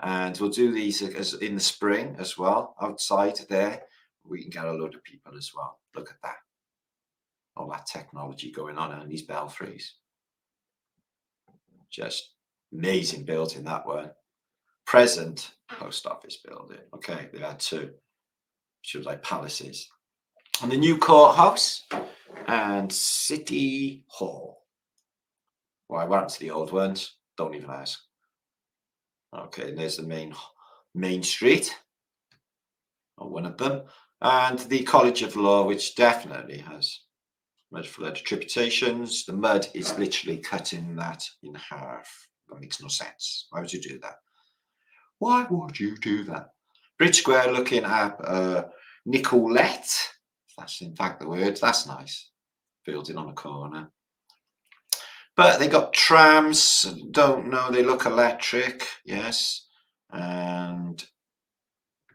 And we'll do these as in the spring as well, outside there. We can get a load of people as well. Look at that. All that technology going on in these belfries. Just amazing building, that one. Present post office building. Okay, they had 2. Which was like palaces. And the new courthouse and city hall. Well, I went to the old ones. Don't even ask. Okay, and there's the main street, or one of them, and the College of Law, which definitely has mud flood tributations. The mud is literally cutting that in half. That makes no sense. Why would you do that? Why would you do that? Bridge Square, looking at Nicolette. That's in fact the word. That's nice. Building on a corner. But they got trams, don't know, they look electric, yes. And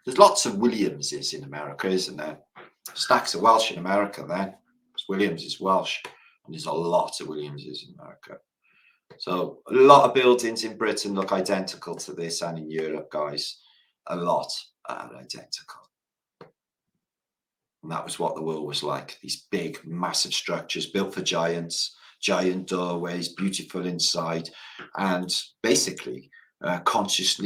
there's lots of Williamses in America, isn't there? Stacks of Welsh in America then. Because Williams is Welsh, and there's a lot of Williamses in America. So a lot of buildings in Britain look identical to this, and in Europe, guys, a lot are identical. And that was what the world was like. These big, massive structures built for giants. Giant doorways, beautiful inside, and basically conscious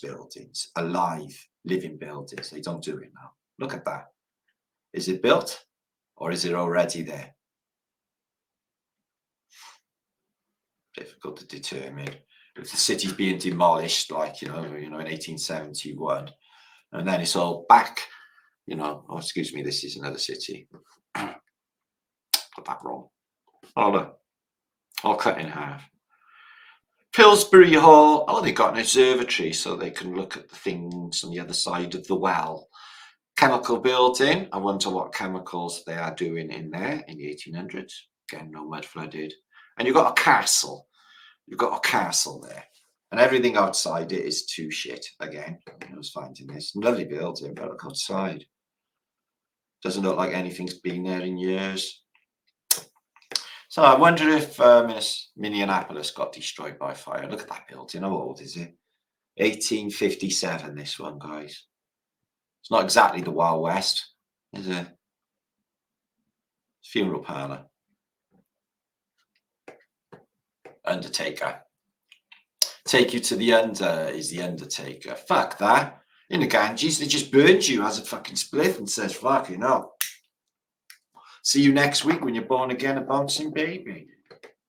buildings, alive, living buildings. They don't do it now. Look at that. Is it built or is it already there? Difficult to determine. If the city's being demolished, like you know, in 1871, and then it's all back. You know, oh, excuse me, this is another city. Got that wrong. Oh, look, all cut in half. Pillsbury Hall. Oh, they got an observatory so they can look at the things on the other side of the well. Chemical building. I wonder what chemicals they are doing in there in the 1800s. Again, no mud flooded. And you've got a castle. You've got a castle there. And everything outside it is too shit. Again, I was finding this. Lovely building, but look outside. Doesn't look like anything's been there in years. So I wonder if Minneapolis got destroyed by fire. Look at that building. How old is it? 1857, this one, guys. It's not exactly the Wild West, is it? Funeral parlour. Undertaker. Take you to the under is the Undertaker. Fuck that. In the Ganges, they just burned you as a fucking spliff and says, fucking hell. See you next week when you're born again, a bouncing baby.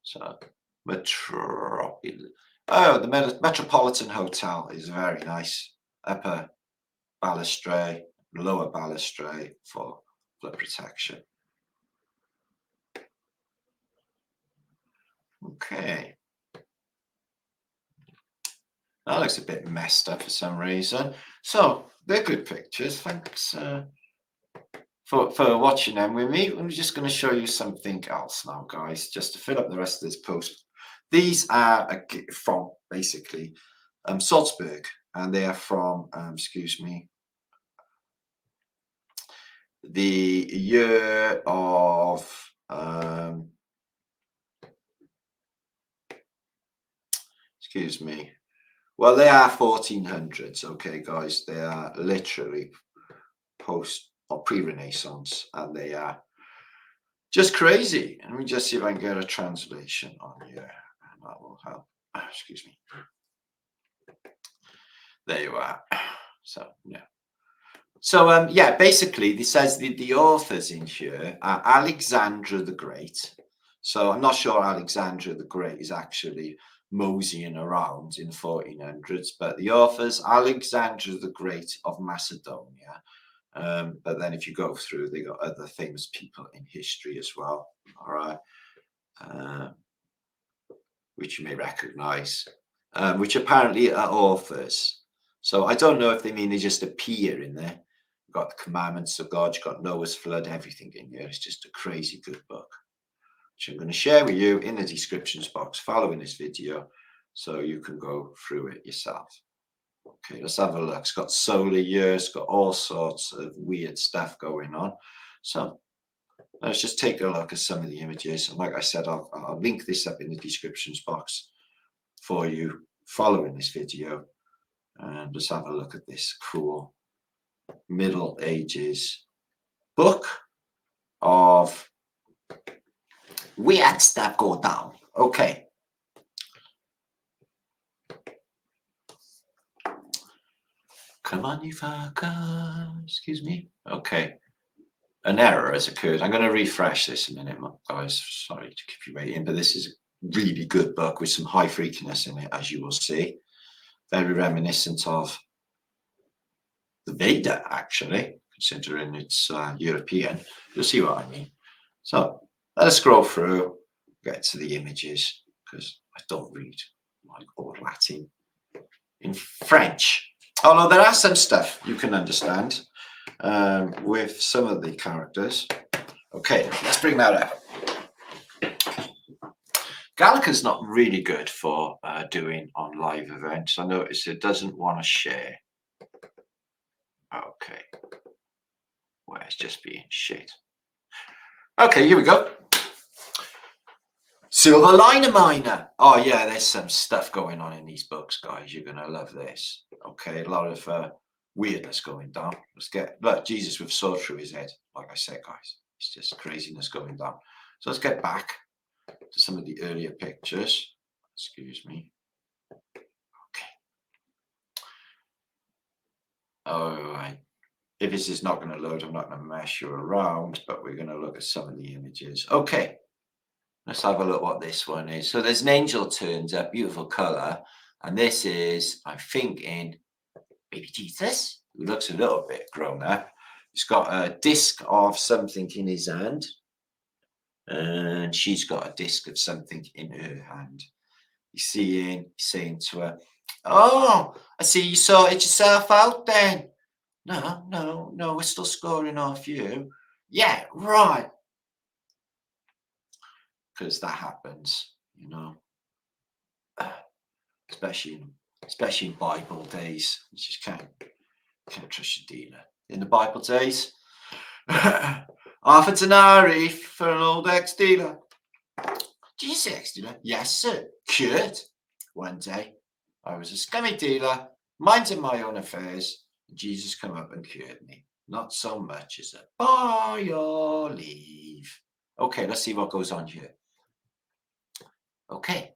So, Metropolis. Oh, the Metropolitan Hotel is very nice. Upper balustrade, lower balustrade for flood protection. Okay. That looks a bit messed up for some reason. So they're good pictures. Thanks for watching them with me. I'm just going to show you something else now, guys, just to fill up the rest of this post. These are from basically Salzburg, and they are from, excuse me, the year of excuse me. Well, they are 1400s, okay, guys. They are literally post or pre-Renaissance, and they are just crazy. Let me just see if I can get a translation on here, and that will help. Excuse me. There you are. So, yeah. So, yeah, basically, this says the authors in here are Alexander the Great. So I'm not sure Alexander the Great is actually moseying around in 1400s, but the authors, Alexander the Great of Macedonia. But then if you go through, they got other famous people in history as well, all right, which you may recognize, which apparently are authors. So I don't know if they mean they just appear in there. You've got the commandments of God, you've got Noah's flood, everything in here. It's just a crazy good book, which I'm going to share with you in the descriptions box following this video, so you can go through it yourself. Okay, let's have a look. It's got solar years, it's got all sorts of weird stuff going on. So let's just take a look at some of the images. And like I said, I'll link this up in the descriptions box for you following this video. And let's have a look at this cool Middle Ages book of weird stuff go down. Okay. Come on, you fucker. Excuse me. Okay. An error has occurred. I'm going to refresh this a minute, guys. Sorry to keep you waiting, but this is a really good book with some high freakiness in it, as you will see. Very reminiscent of the Veda, actually, considering it's European. You'll see what I mean. So let's scroll through, get to the images, because I don't read like or Latin. In French, although there are some stuff you can understand with some of the characters. Okay, let's bring that up. Gallica's not really good for doing on live events. I notice it doesn't want to share. Okay, well, it's just being shit. Okay, here we go. Silver Liner Miner. Oh yeah, there's some stuff going on in these books, guys. You're gonna love this. Okay, a lot of weirdness going down. Let's get, look, Jesus with sword through his head. Like I said, guys, it's just craziness going down. So let's get back to some of the earlier pictures. Excuse me. Okay. All right. If this is not going to load, I'm not going to mess you around, but we're going to look at some of the images. Okay. Let's have a look what this one is. So there's an angel turns up, beautiful color. And this is, I think, in baby Jesus, who looks a little bit grown up. He's got a disc of something in his hand. And she's got a disc of something in her hand. You see him saying to her, "Oh, I see you sorted yourself out then." No, we're still scoring off you. Yeah, right. Because that happens, you know, especially in Bible days. You just can't trust your dealer. In the Bible days, half a denarii for an old ex-dealer. Did you say ex-dealer? Yes, sir. Cured. One day, I was a scummy dealer, minding my own affairs. Jesus come up and cured me. Not so much as a by your leave. Okay, let's see what goes on here. Okay,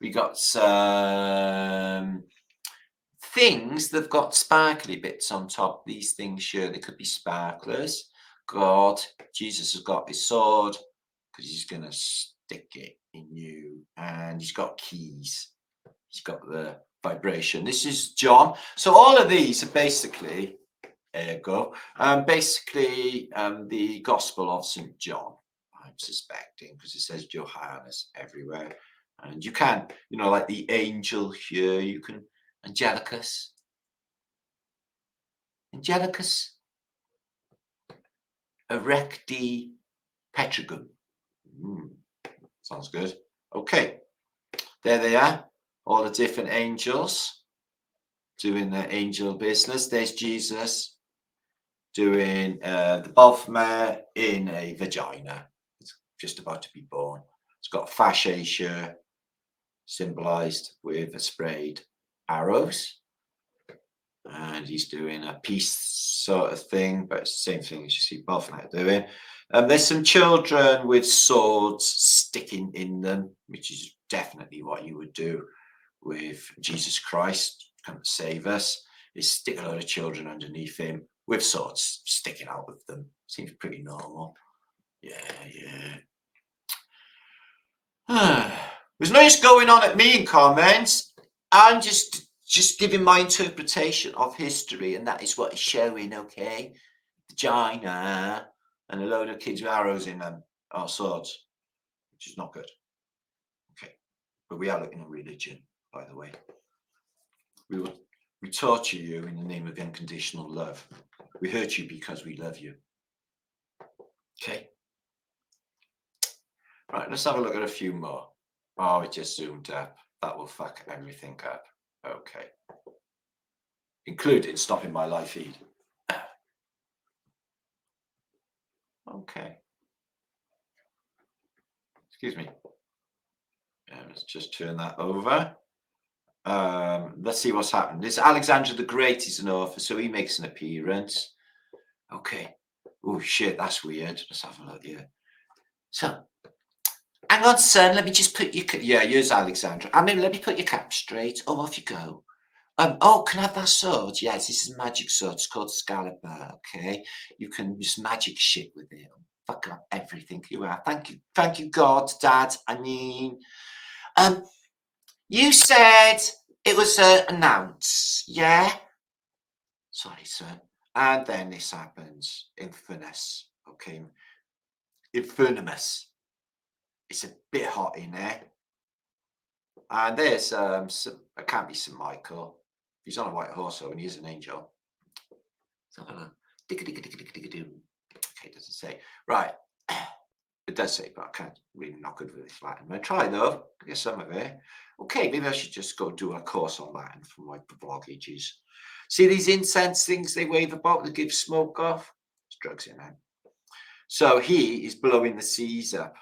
We got some things that've got sparkly bits on top. These things here, they could be sparklers. God, Jesus has got his sword because he's going to stick it in you. And he's got keys. He's got the vibration. This is John. So all of these are basically, there you go, basically the Gospel of St. John, I'm suspecting, because it says Johannes everywhere. And you can, you know, like the angel here, you can, Angelicus, erecti petrigum. Sounds good. Okay, there they are, all the different angels doing their angel business. There's Jesus doing the Baphomet in a vagina. It's just about to be born. It's got fascia symbolized with a sprayed arrows. And he's doing a peace sort of thing, but it's the same thing as you see Baphomet doing. There's some children with swords sticking in them, which is definitely what you would do with Jesus Christ come to save us, is stick a load of children underneath him with swords sticking out of them. Seems pretty normal. Yeah. There's no use going on at me in comments. I'm just giving my interpretation of history, and that is what is showing, okay? Vagina and a load of kids with arrows in them, or swords, which is not good. Okay, but we are looking at religion, by the way. We torture you in the name of unconditional love. We hurt you because we love you. Okay. Right, let's have a look at a few more. Oh, it just zoomed up. That will fuck everything up. Okay. Including stopping my live feed. Okay. Excuse me. Let's just turn that over. Let's see what's happened. This Alexander the Great is an author, so he makes an appearance. Okay. Oh shit, that's weird. Let's have a look here. So, hang on, son. Let me just put your here's Alexandra. I mean, let me put your cap straight. Oh, off you go. Oh, can I have that sword? Yes, this is a magic sword. It's called Excalibur. Okay, you can just magic shit with it. Fuck up everything you are. Thank you, God, Dad. I mean, you said it was an ounce, yeah? Sorry, son. And then this happens. Infamous. Okay, infernus. It's a bit hot in there. And there's it can't be St. Michael. He's on a white horse, though, and he is an angel. Okay, it doesn't say. Right. It does say, but I can't really, not good with this Latin. I'm going to try, though. Get some of it. Okay, maybe I should just go do a course on Latin for my blog ages. See these incense things they wave about that give smoke off? There's drugs in there. So he is blowing the seas up.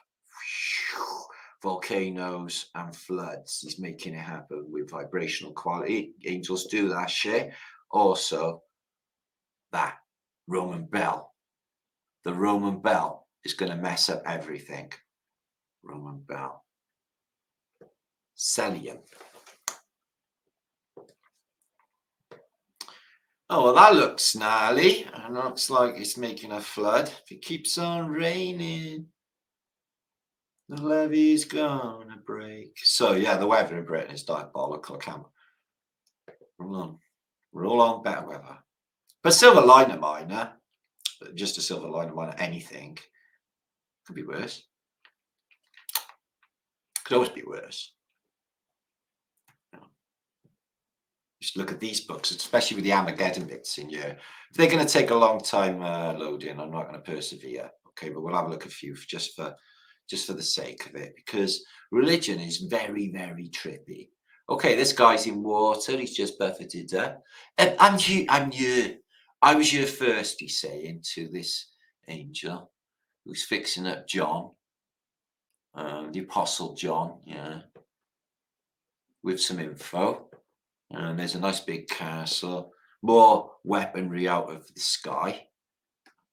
Volcanoes and floods. He's making it happen with vibrational quality. Angels do that shit. Also, that Roman bell. The Roman bell is going to mess up everything. Roman bell. Celium. Oh, well, that looks gnarly. And looks like it's making a flood. If it keeps on raining, the levee's gonna break. So yeah, the weather in Britain is diabolical. We're all on better weather. But silver liner miner, just a silver liner miner, anything could be worse. Could always be worse. Just look at these books, especially with the Armageddon bits in here. If they're going to take a long time loading, I'm not going to persevere. Okay, but we'll have a look at a few just for the sake of it, because religion is very, very trippy. Okay, this guy's in water. He's just buffeted up. I'm you. I was your first, he's saying to this angel who's fixing up John, the Apostle John, yeah, with some info. And there's a nice big castle, more weaponry out of the sky.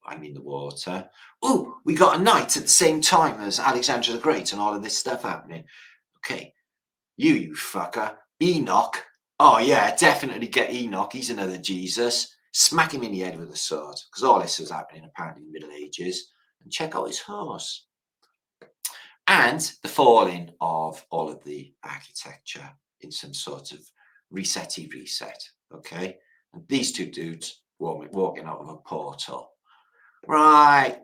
I mean the water. Oh, we got a knight at the same time as Alexander the Great and all of this stuff happening. Okay, You fucker. Enoch. Oh yeah, definitely get Enoch. He's another Jesus. Smack him in the head with a sword. Because all this was happening apparently in the Middle Ages. And check out his horse. And the falling of all of the architecture in some sort of reset. Okay. And these two dudes walking out of a portal. Right.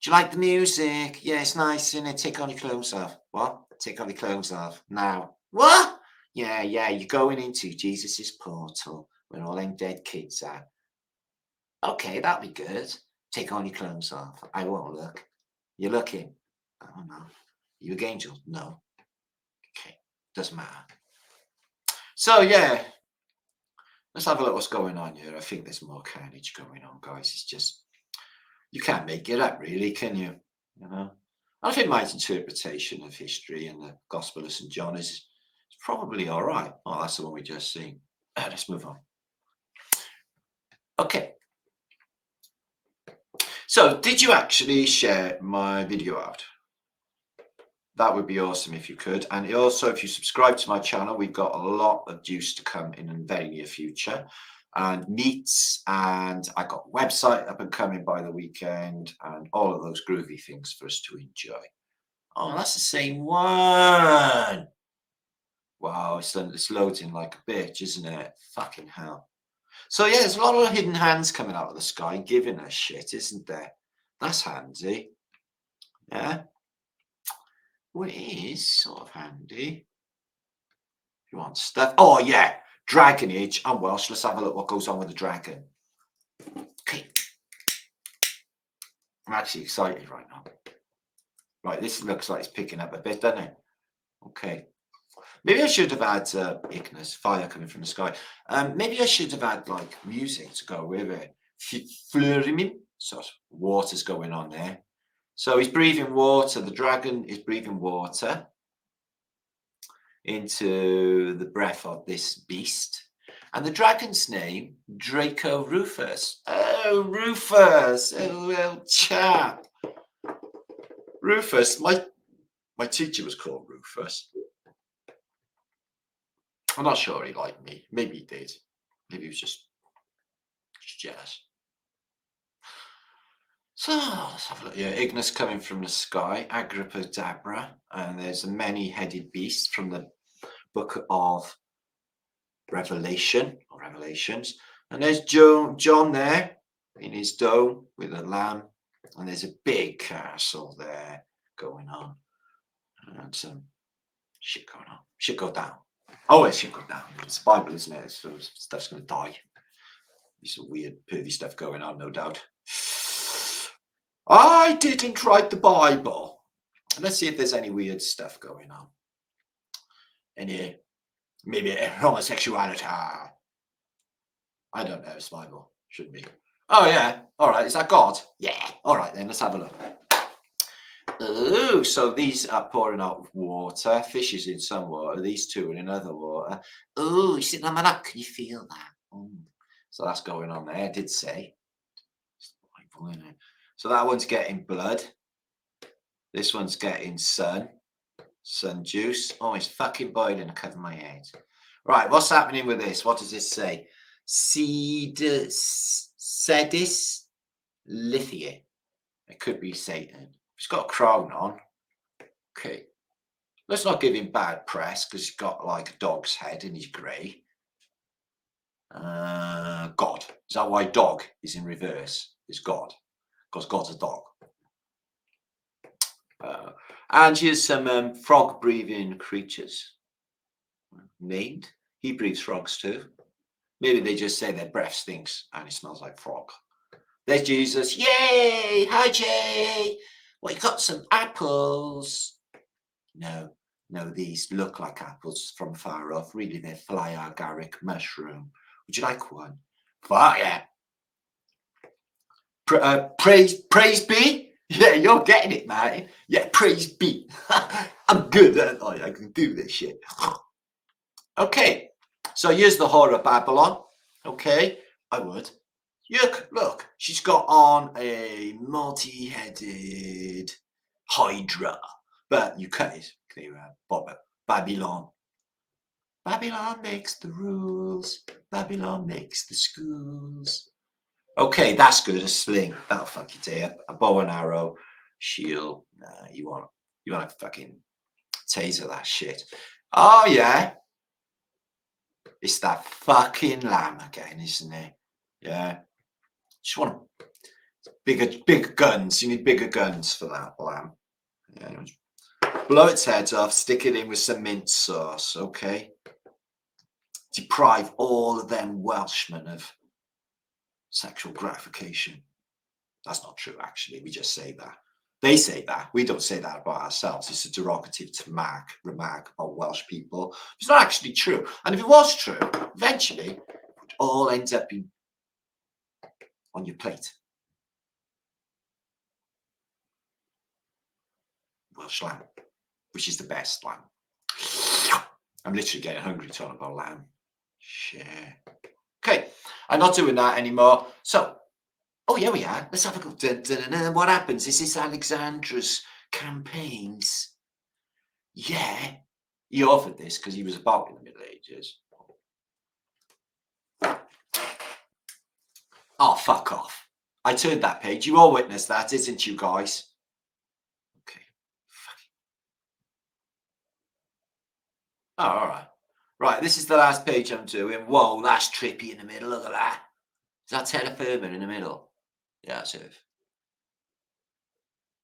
Do you like the music? Yeah, it's nice, isn't it? Take all your clothes off. What? Take all your clothes off. Now. What? Yeah, you're going into Jesus's portal where all them dead kids are. Okay, that'll be good. Take all your clothes off. I won't look. You're looking. Oh no. You a angel? No. Okay. Doesn't matter. So yeah. Let's have a look what's going on here. I think there's more carnage going on, guys. It's just, you can't make it up, really, can you? You know, I think my interpretation of history and the Gospel of St. John is probably all right. Oh, that's the one we just seen. Let's move on. Okay. So, did you actually share my video out? That would be awesome if you could. And also, if you subscribe to my channel, we've got a lot of juice to come in the very near future. And meets, and I got a website up and coming by the weekend, and all of those groovy things for us to enjoy. Oh, that's the same one. Wow, it's loading like a bitch, isn't it? Fucking hell. So yeah, there's a lot of hidden hands coming out of the sky giving us shit, isn't there? That's handy. Yeah. Well, it is sort of handy. If you want stuff. Oh yeah. Dragon Age. I'm Welsh. Let's have a look what goes on with the dragon. Okay. I'm actually excited right now. Right, this looks like it's picking up a bit, doesn't it? Okay. Maybe I should have had Ignis, fire coming from the sky. Maybe I should have had like music to go with it. Fleurimim, so water's going on there. So he's breathing water. The dragon is breathing water into the breath of this beast. And the dragon's name, Draco Rufus. Oh, Rufus. Oh, little chap. Rufus. My teacher was called Rufus. I'm not sure he liked me. Maybe he did. Maybe he was just jealous. So let's have a look. Yeah, Ignis coming from the sky, Agrippadabra, and there's a many-headed beast from the book of Revelation or Revelations. And there's John there in his dome with a lamb, and there's a big castle there going on, and some shit going on. Shit go down. Oh, it should go down. It's the Bible, isn't it? So stuff's going to die. There's some weird, pervy stuff going on, no doubt. I didn't write the Bible. Let's see if there's any weird stuff going on. Any, maybe homosexuality. I don't know. It's Bible. Shouldn't be. Oh, yeah. All right. Is that God? Yeah. All right, then. Let's have a look. Oh, so these are pouring out water. Fish is in some water. These two are in other water. Oh, you're sitting on my lap. Can you feel that? So that's going on there. I did say. So that one's getting blood. This one's getting sun juice. Oh, it's fucking boiling. I cover my head. Right, what's happening with this? What does this say? Sedis Lithia. It could be Satan. He's got a crown on. Okay. Let's not give him bad press because he's got like a dog's head and he's grey. God. Is that why dog is in reverse? It's God. Because God's a dog. And here's some frog breathing creatures named. He breathes frogs too. Maybe they just say their breath stinks and it smells like frog. There's Jesus. Yay! Hi, Jay. Well, you got some apples. No, these look like apples from far off. Really, they're flatearthbritish mushroom. Would you like one? Oh, yeah. Praise be. Yeah, you're getting it, Martin. Yeah, praise be. I'm good, aren't I? I can do this shit. Okay, so here's the whore of Babylon. Okay, I would. Look, she's got on a multi-headed hydra, but you cut it, clear bob Babylon. Babylon makes the rules. Babylon makes the schools. Okay, that's good. A sling. That'll fuck your day up. A bow and arrow. Shield. Nah, you want to fucking taser that shit. Oh, yeah. It's that fucking lamb again, isn't it? Yeah. Just want bigger guns. You need bigger guns for that lamb. Yeah. Blow its head off, stick it in with some mint sauce, okay? Deprive all of them Welshmen of sexual gratification. That's not true, actually. We just say that. They say that. We don't say that about ourselves. It's a derogative remark about Welsh people. It's not actually true. And if it was true, eventually, it would all end up on your plate. Welsh lamb, which is the best lamb. I'm literally getting hungry talking about lamb. Shit. Okay, I'm not doing that anymore. So, oh yeah, we are. Let's have a go. What happens? Is this Alexandra's campaigns? Yeah, he offered this because he was about in the Middle Ages. Oh, fuck off. I turned that page. You all witnessed that, isn't you guys? Okay. Oh, all right. Right, this is the last page I'm doing. Whoa, that's trippy in the middle. Look at that. Is that terra firma in the middle? Yeah, that's it.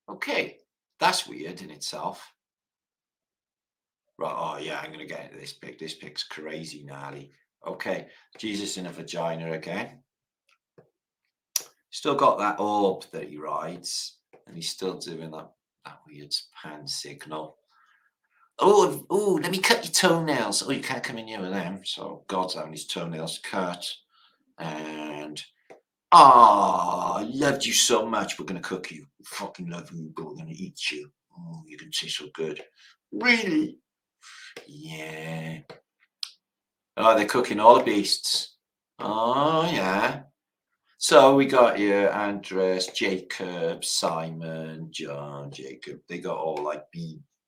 Okay, that's weird in itself. Right, oh yeah, I'm going to get into this pic. This pic's crazy gnarly. Okay, Jesus in a vagina again. Still got that orb that he rides, and he's still doing that weird hand signal. Oh, let me cut your toenails. Oh, you can't come in here with them. So God's having his toenails cut. And I loved you so much. We're going to cook you. We fucking love you, but we're going to eat you. Oh, you're going to taste so good. Really? Yeah. Oh, they're cooking all the beasts. Oh, yeah. So we got here Andres, Jacob, Simon, John, Jacob. They got all like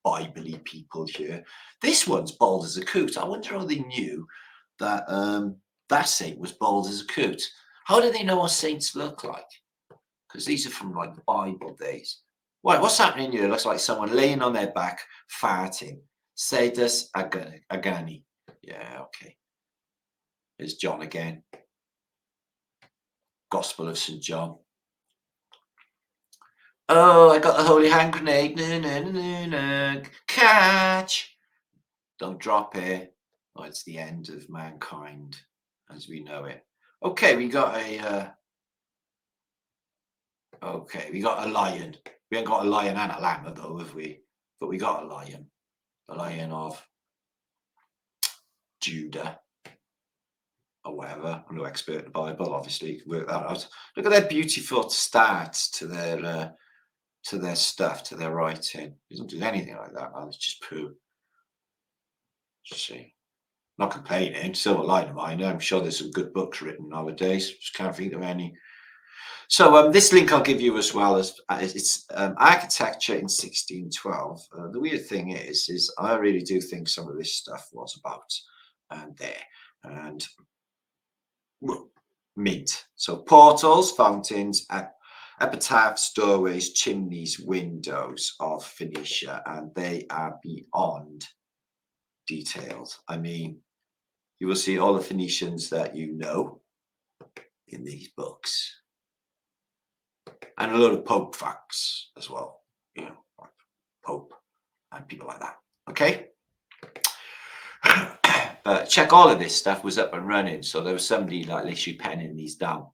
Bible-y people here. This one's bald as a coot. I wonder how they knew that that saint was bald as a coot. How do they know what saints look like? Because these are from like the Bible days. Right, what's happening here? It looks like someone laying on their back, farting. Sedus Agani. Yeah, okay. There's John again. Gospel of St. John. Oh, I got the holy hand grenade. No. Catch. Don't drop it. Oh, it's the end of mankind as we know it. Okay, we got a lion. We ain't got a lion and a lamb though, have we? But we got a lion. The lion of Judah. Or whatever. I'm no expert in the Bible, obviously. You can work that out. Look at their beautiful stats to their stuff, to their writing. It doesn't do anything like that, man. It's just poo. Just see. Not complaining, still a line of mine. I'm sure there's some good books written nowadays. Just can't think of any. So this link I'll give you as well as it's architecture in 1612. The weird thing is I really do think some of this stuff was about there and mint. So portals, fountains, epitaphs, doorways, chimneys, windows of Phoenicia, and they are beyond detailed. I mean, you will see all the Phoenicians that you know in these books, and a lot of Pope facts as well. You know, like Pope and people like that. Okay. But check all of this stuff was up and running. So there was somebody like literally penning these down.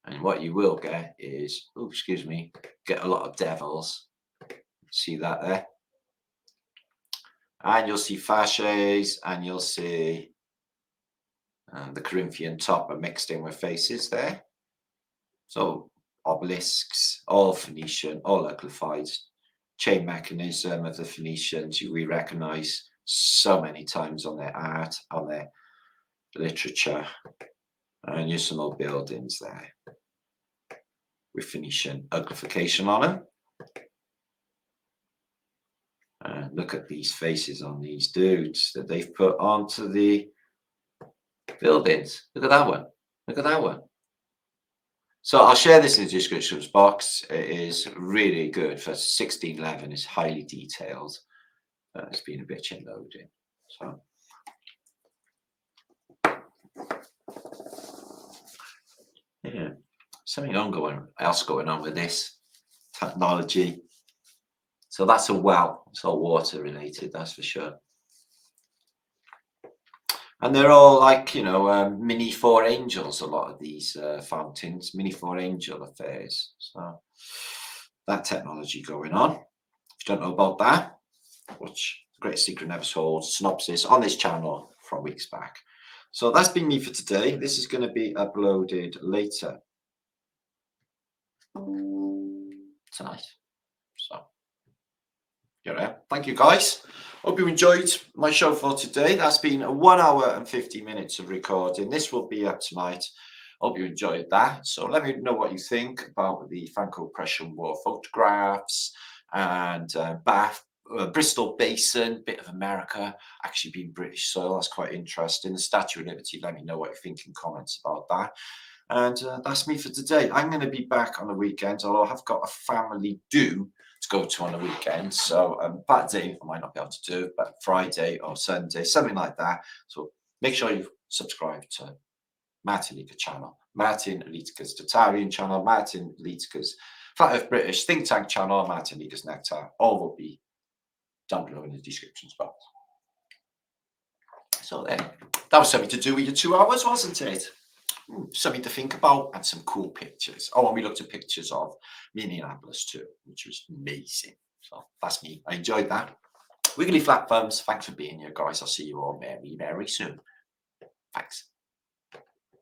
And what you will get is, oh, excuse me, get a lot of devils. See that there? And you'll see fasces, and you'll see the Corinthian top are mixed in with faces there. So obelisks, all Phoenician, all uglified. Chain mechanism of the Phoenicians, we recognize so many times on their art, on their literature. And here's some old buildings there with Phoenician uglification on them. And look at these faces on these dudes that they've put onto the buildings. Look at that one. Look at that one. So I'll share this in the description box. It is really good for 1611. It's highly detailed. It's been a bit in loading. So yeah, something else going on with this technology. So that's a well. It's all water related, that's for sure. And they're all like, mini four angels, a lot of these fountains, mini four angel affairs. So that technology going on. If you don't know about that, watch The Great Secret Never Told synopsis on this channel from weeks back. So that's been me for today. This is going to be uploaded later tonight. So thank you guys. Hope you enjoyed my show for today. That's been 1 hour and 50 minutes of recording. This will be up tonight. Hope you enjoyed that. So let me know what you think about the Franco-Prussia War photographs and Bristol Basin, bit of America, actually being British soil. That's quite interesting. The Statue of Liberty, let me know what you think in comments about that. And that's me for today. I'm going to be back on the weekend, although I've got a family do to go to on the weekend. So that day I might not be able to do, but Friday or Sunday, something like that. So make sure you subscribe to Martin Liedtke channel, Martin Liedtke's Tartarian channel, Martin Liedtke's Flat Earth British Think Tank channel, Martin Liedtke's Nectar. All will be down below in the description box. So then, that was something to do with your 2 hours, wasn't it? Something to think about and some cool pictures. Oh, and we looked at pictures of Minneapolis too, which was amazing. So that's me. I enjoyed that. Wiggly flat thumbs. Thanks for being here, guys. I'll see you all very, very soon. Thanks.